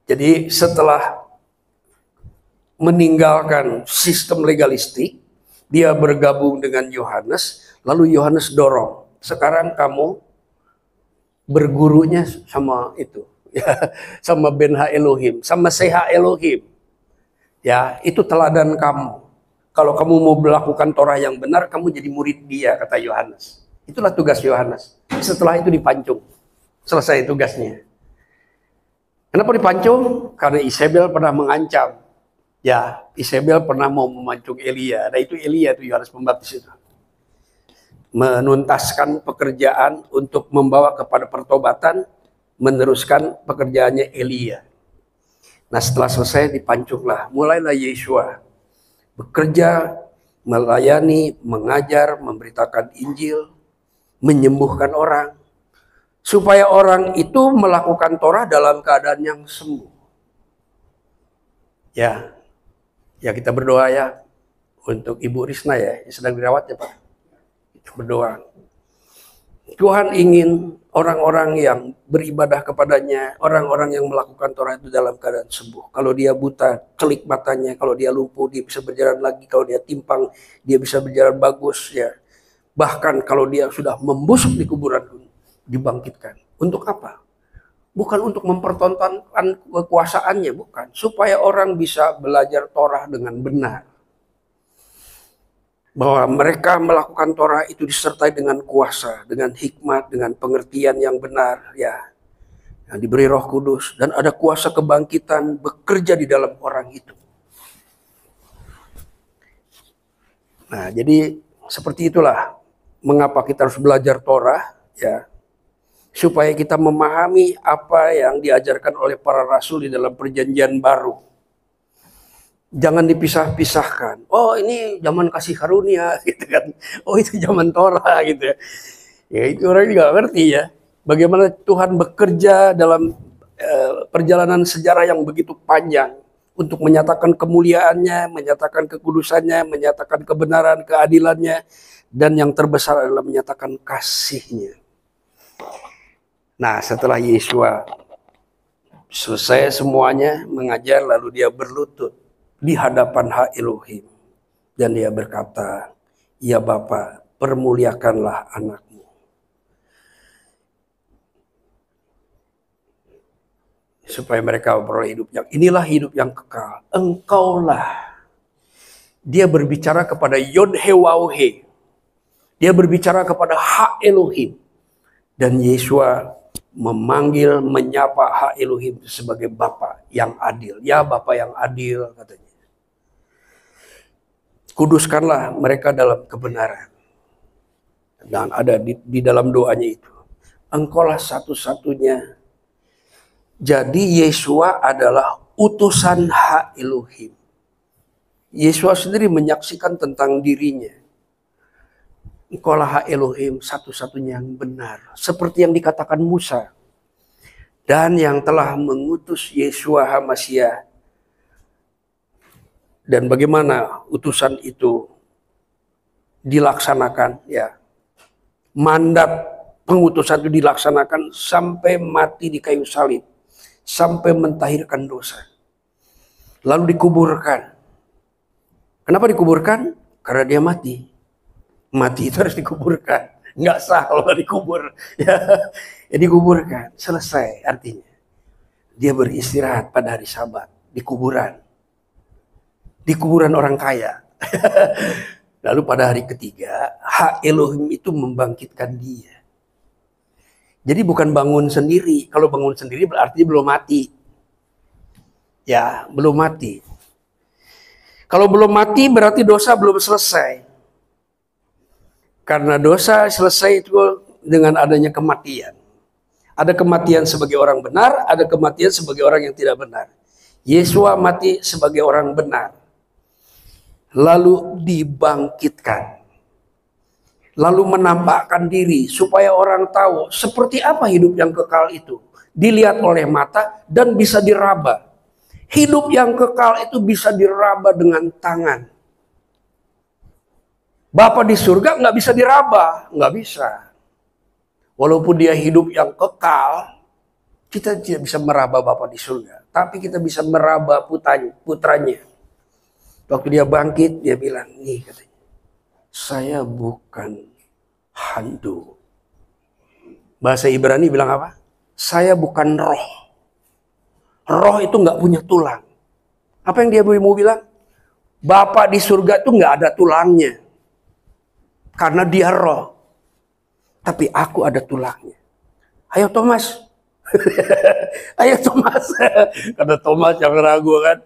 Jadi setelah meninggalkan sistem legalistik, dia bergabung dengan Yohanes, lalu Yohanes dorong. Sekarang kamu bergurunya sama itu, ya, sama Ben Ha Elohim, sama Se-Ha Elohim. Ya, itu teladan kamu. Kalau kamu mau melakukan Torah yang benar, kamu jadi murid dia, kata Yohanes. Itulah tugas Yohanes. Setelah itu dipancung. Selesai tugasnya. Kenapa dipancung? Karena Isabel pernah mengancam. Ya, Isabel pernah mau memancung Elia. Nah itu Elia, itu Yohanes Pembaptis itu. Menuntaskan pekerjaan untuk membawa kepada pertobatan, meneruskan pekerjaannya Elia. Nah setelah selesai dipancunglah, mulailah Yesua bekerja, melayani, mengajar, memberitakan Injil, menyembuhkan orang, supaya orang itu melakukan Torah dalam keadaan yang sembuh. Ya, ya kita berdoa ya untuk Ibu Risna ya, yang sedang dirawat ya Pak. Berdoa. Tuhan ingin orang-orang yang beribadah kepadanya, orang-orang yang melakukan Torah itu dalam keadaan sembuh. Kalau dia buta, celik matanya. Kalau dia lumpuh, dia bisa berjalan lagi. Kalau dia timpang, dia bisa berjalan bagus ya. Bahkan kalau dia sudah membusuk di kuburan pun dibangkitkan. Untuk apa? Bukan untuk mempertontonkan kekuasaannya, bukan. Supaya orang bisa belajar Torah dengan benar. Bahwa mereka melakukan Torah itu disertai dengan kuasa, dengan hikmat, dengan pengertian yang benar, ya, yang diberi Roh Kudus, dan ada kuasa kebangkitan bekerja di dalam orang itu. Nah, jadi seperti itulah mengapa kita harus belajar Torah, ya, supaya kita memahami apa yang diajarkan oleh para rasul di dalam Perjanjian Baru. Jangan dipisah-pisahkan. Oh, ini zaman kasih karunia, gitu kan. Oh, itu zaman Torah, gitu ya. Ya, itu orang juga ngerti ya. Bagaimana Tuhan bekerja dalam perjalanan sejarah yang begitu panjang untuk menyatakan kemuliaannya, menyatakan kekudusannya, menyatakan kebenaran, keadilannya, dan yang terbesar adalah menyatakan kasihnya. Nah, setelah Yesua selesai semuanya mengajar, lalu dia berlutut di hadapan Ha Elohim. Dan dia berkata, "Ya Bapa, permuliakanlah anakmu." Supaya mereka memperoleh hidup yang, inilah hidup yang kekal. Engkaulah. Dia berbicara kepada Yod He Waw He. Dia berbicara kepada Ha Elohim. Dan Yesua memanggil, menyapa Ha Elohim sebagai Bapa yang adil. Ya Bapa yang adil, katanya. Kuduskanlah mereka dalam kebenaran. Dan ada di dalam doanya itu. Engkaulah satu-satunya. Jadi Yesua adalah utusan Ha Elohim. Yesua sendiri menyaksikan tentang dirinya. Engkaulah Ha Elohim, satu-satunya yang benar. Seperti yang dikatakan Musa. Dan yang telah mengutus Yesua HaMasyiah. Dan bagaimana utusan itu dilaksanakan, ya. Mandat pengutusan itu dilaksanakan sampai mati di kayu salib, sampai mentahirkan dosa, lalu dikuburkan. Kenapa dikuburkan? Karena dia mati. Mati itu harus dikuburkan, nggak sah kalau nggak dikubur. Ya, dikuburkan, selesai artinya. Dia beristirahat pada hari Sabat di kuburan. Di kuburan orang kaya. Lalu pada hari ketiga, Ha Elohim itu membangkitkan dia. Jadi bukan bangun sendiri. Kalau bangun sendiri berarti belum mati. Ya, belum mati. Kalau belum mati berarti dosa belum selesai. Karena dosa selesai itu dengan adanya kematian. Ada kematian sebagai orang benar, ada kematian sebagai orang yang tidak benar. Yesua mati sebagai orang benar. Lalu dibangkitkan. Lalu menampakkan diri supaya orang tahu seperti apa hidup yang kekal itu. Dilihat oleh mata dan bisa diraba. Hidup yang kekal itu bisa diraba dengan tangan. Bapa di surga nggak bisa diraba, nggak bisa. Walaupun dia hidup yang kekal, kita tidak bisa meraba Bapa di surga. Tapi kita bisa meraba putranya. Waktu dia bangkit, dia bilang, nih katanya, saya bukan hantu. Bahasa Ibrani bilang apa? Saya bukan roh. Roh itu nggak punya tulang. Apa yang dia mau bilang? Bapa di surga itu nggak ada tulangnya. Karena dia roh. Tapi aku ada tulangnya. Ayo Thomas. Ayo Thomas. Karena Thomas yang ragu kan.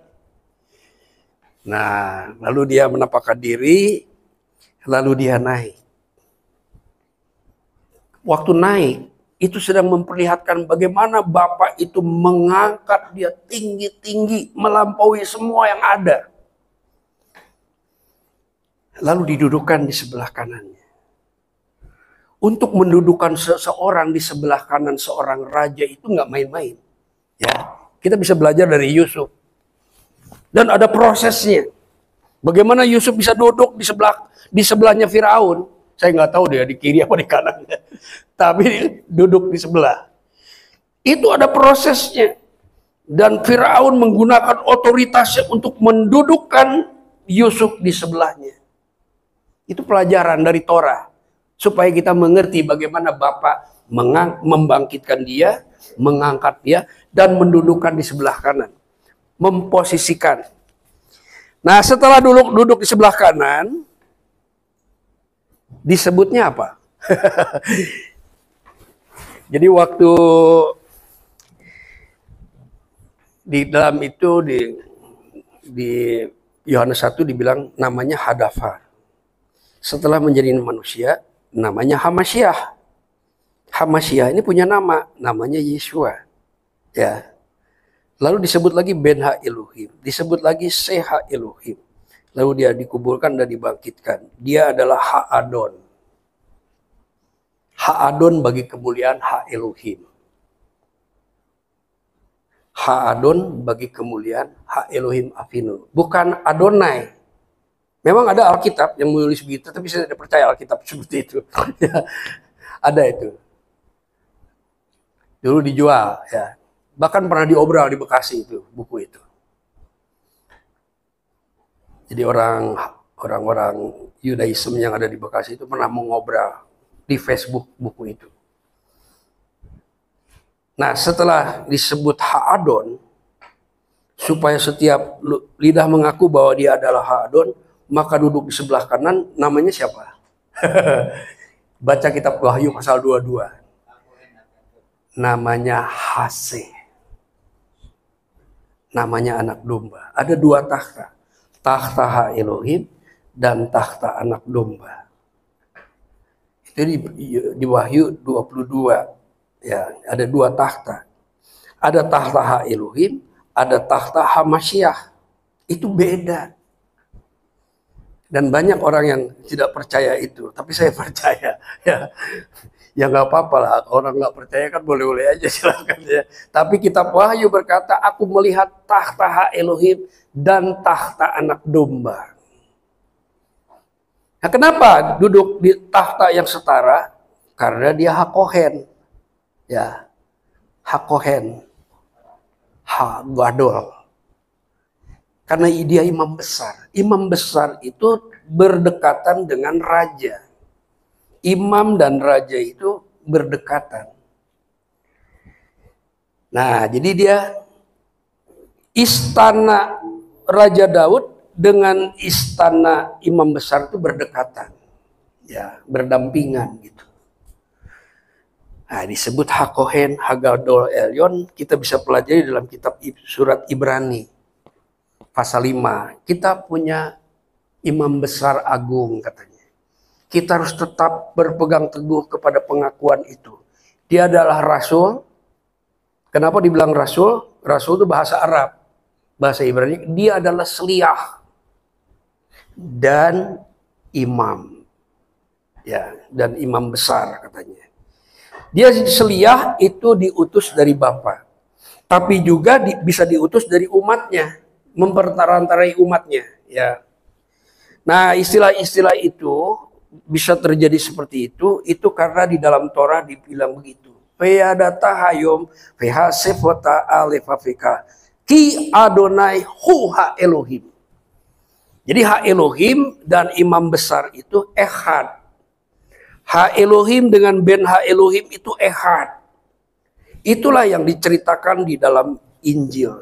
Nah, lalu dia menampakkan diri, lalu dia naik. Waktu naik, itu sedang memperlihatkan bagaimana Bapa itu mengangkat dia tinggi-tinggi, melampaui semua yang ada. Lalu didudukkan di sebelah kanannya. Untuk mendudukan seseorang di sebelah kanan seorang raja itu nggak main-main. Ya, kita bisa belajar dari Yusuf. Dan ada prosesnya. Bagaimana Yusuf bisa duduk di sebelahnya Firaun? Saya nggak tahu dia di kiri apa di kanannya. Tapi duduk di sebelah. Itu ada prosesnya. Dan Firaun menggunakan otoritasnya untuk mendudukkan Yusuf di sebelahnya. Itu pelajaran dari Torah. supaya kita mengerti bagaimana Bapa membangkitkan dia, mengangkat dia, dan mendudukkan di sebelah kanan. Memposisikan. Nah, setelah duduk di sebelah kanan, disebutnya apa? Jadi waktu di dalam itu di Yohanes 1 dibilang namanya Hadafar. Setelah menjadi manusia, namanya Hamasyah. Hamasyah ini punya nama, namanya Yeshua. Ya. Lalu disebut lagi Ben-Ha Elohim, disebut lagi Seha Elohim. Lalu dia dikuburkan dan dibangkitkan. Dia adalah Ha-Adon. Ha-Adon bagi kemuliaan Ha Elohim. Ha-Adon bagi kemuliaan Ha Elohim Avinu. Bukan Adonai. Memang ada Alkitab yang menulis begitu, tapi saya tidak percaya Alkitab seperti itu. Ada itu. Dulu dijual, ya. Bahkan pernah diobral di Bekasi itu, buku itu. Jadi orang-orang Yudaism yang ada di Bekasi itu pernah mengobral di Facebook buku itu. Nah, setelah disebut Ha-Adon, supaya setiap lidah mengaku bahwa dia adalah Ha-Adon, maka duduk di sebelah kanan, namanya siapa? Baca kitab Wahyu pasal 22. Namanya Hase. Namanya anak domba. Ada dua takhta. Takhta Ha Elohim dan takhta anak domba. Itu di Wahyu 22. Ya, ada dua takhta. Ada takhta Ha Elohim, ada takhta Hamasyah. Itu beda. Dan banyak orang yang tidak percaya itu, tapi saya percaya. Ya nggak apa-apa lah, orang nggak percaya kan boleh-boleh aja, silakan ya. Tapi kitab Wahyu berkata, aku melihat takhta Ha Elohim dan takhta anak domba. Nah, kenapa duduk di takhta yang setara? Karena dia Hakohen. Ya, Hakohen, Ha-Gadol. Karena dia imam besar. Imam besar itu berdekatan dengan raja. Imam dan raja itu berdekatan. Nah, jadi dia istana Raja Daud dengan istana imam besar itu berdekatan. Ya, berdampingan gitu. Nah, disebut Hakohen, Hagadol Elyon, kita bisa pelajari dalam kitab surat Ibrani pasal 5. Kita punya imam besar agung katanya. Kita harus tetap berpegang teguh kepada pengakuan itu. Dia adalah rasul. Kenapa dibilang rasul? Rasul itu bahasa Arab. Bahasa Ibrani, dia adalah seliyah dan imam. Ya, dan imam besar katanya. Dia seliyah itu diutus dari Bapa. Tapi juga bisa diutus dari umatnya. Memperantarai umatnya. Ya. Nah, istilah-istilah itu bisa terjadi seperti itu karena di dalam Torah dibilang begitu. Ve'adatahayom ve'hasefota alefafika ki Adonai hu ha Elohim. Jadi Ha Elohim dan imam besar itu ehad. Ha Elohim dengan Ben-Ha Elohim itu ehad. Itulah yang diceritakan di dalam Injil.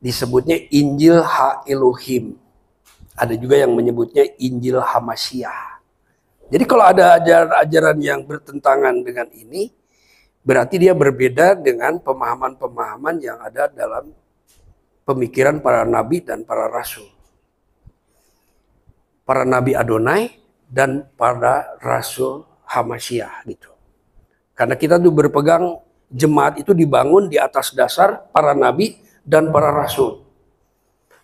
Disebutnya Injil Ha Elohim. Ada juga yang menyebutnya Injil Hamasyah. Jadi kalau ada ajaran-ajaran yang bertentangan dengan ini, berarti dia berbeda dengan pemahaman-pemahaman yang ada dalam pemikiran para nabi dan para rasul. Para nabi Adonai dan para rasul Hamasyah gitu. Karena kita tuh berpegang jemaat itu dibangun di atas dasar para nabi dan para rasul.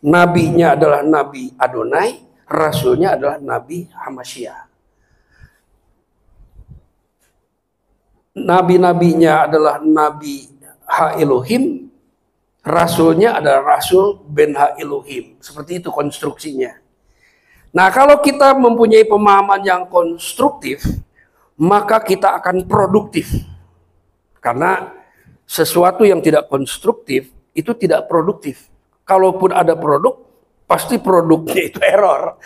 Nabinya adalah Nabi Adonai, rasulnya adalah Nabi Hamasyah. Nabi-nabinya adalah Nabi Ha Elohim, rasulnya adalah Rasul Ben-Ha Elohim. Seperti itu konstruksinya. Nah, kalau kita mempunyai pemahaman yang konstruktif, maka kita akan produktif. Karena sesuatu yang tidak konstruktif itu tidak produktif. Kalaupun ada produk, pasti produknya itu error.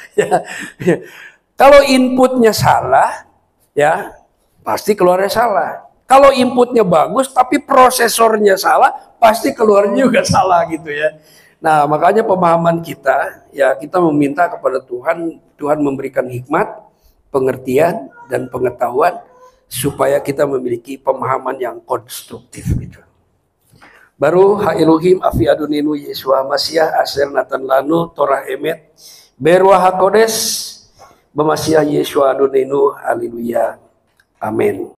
Kalau inputnya salah, ya pasti keluarnya salah. Kalau inputnya bagus tapi prosesornya salah, pasti keluarnya juga salah gitu ya. Nah, makanya pemahaman kita, ya kita meminta kepada Tuhan, Tuhan memberikan hikmat, pengertian, dan pengetahuan supaya kita memiliki pemahaman yang konstruktif gitu. Baru ha Elohim afi aduninu Yeshua Masyah asel natan lanu torah emet berwa hakodes bemasiah Yeshua aduninu haleluya amin.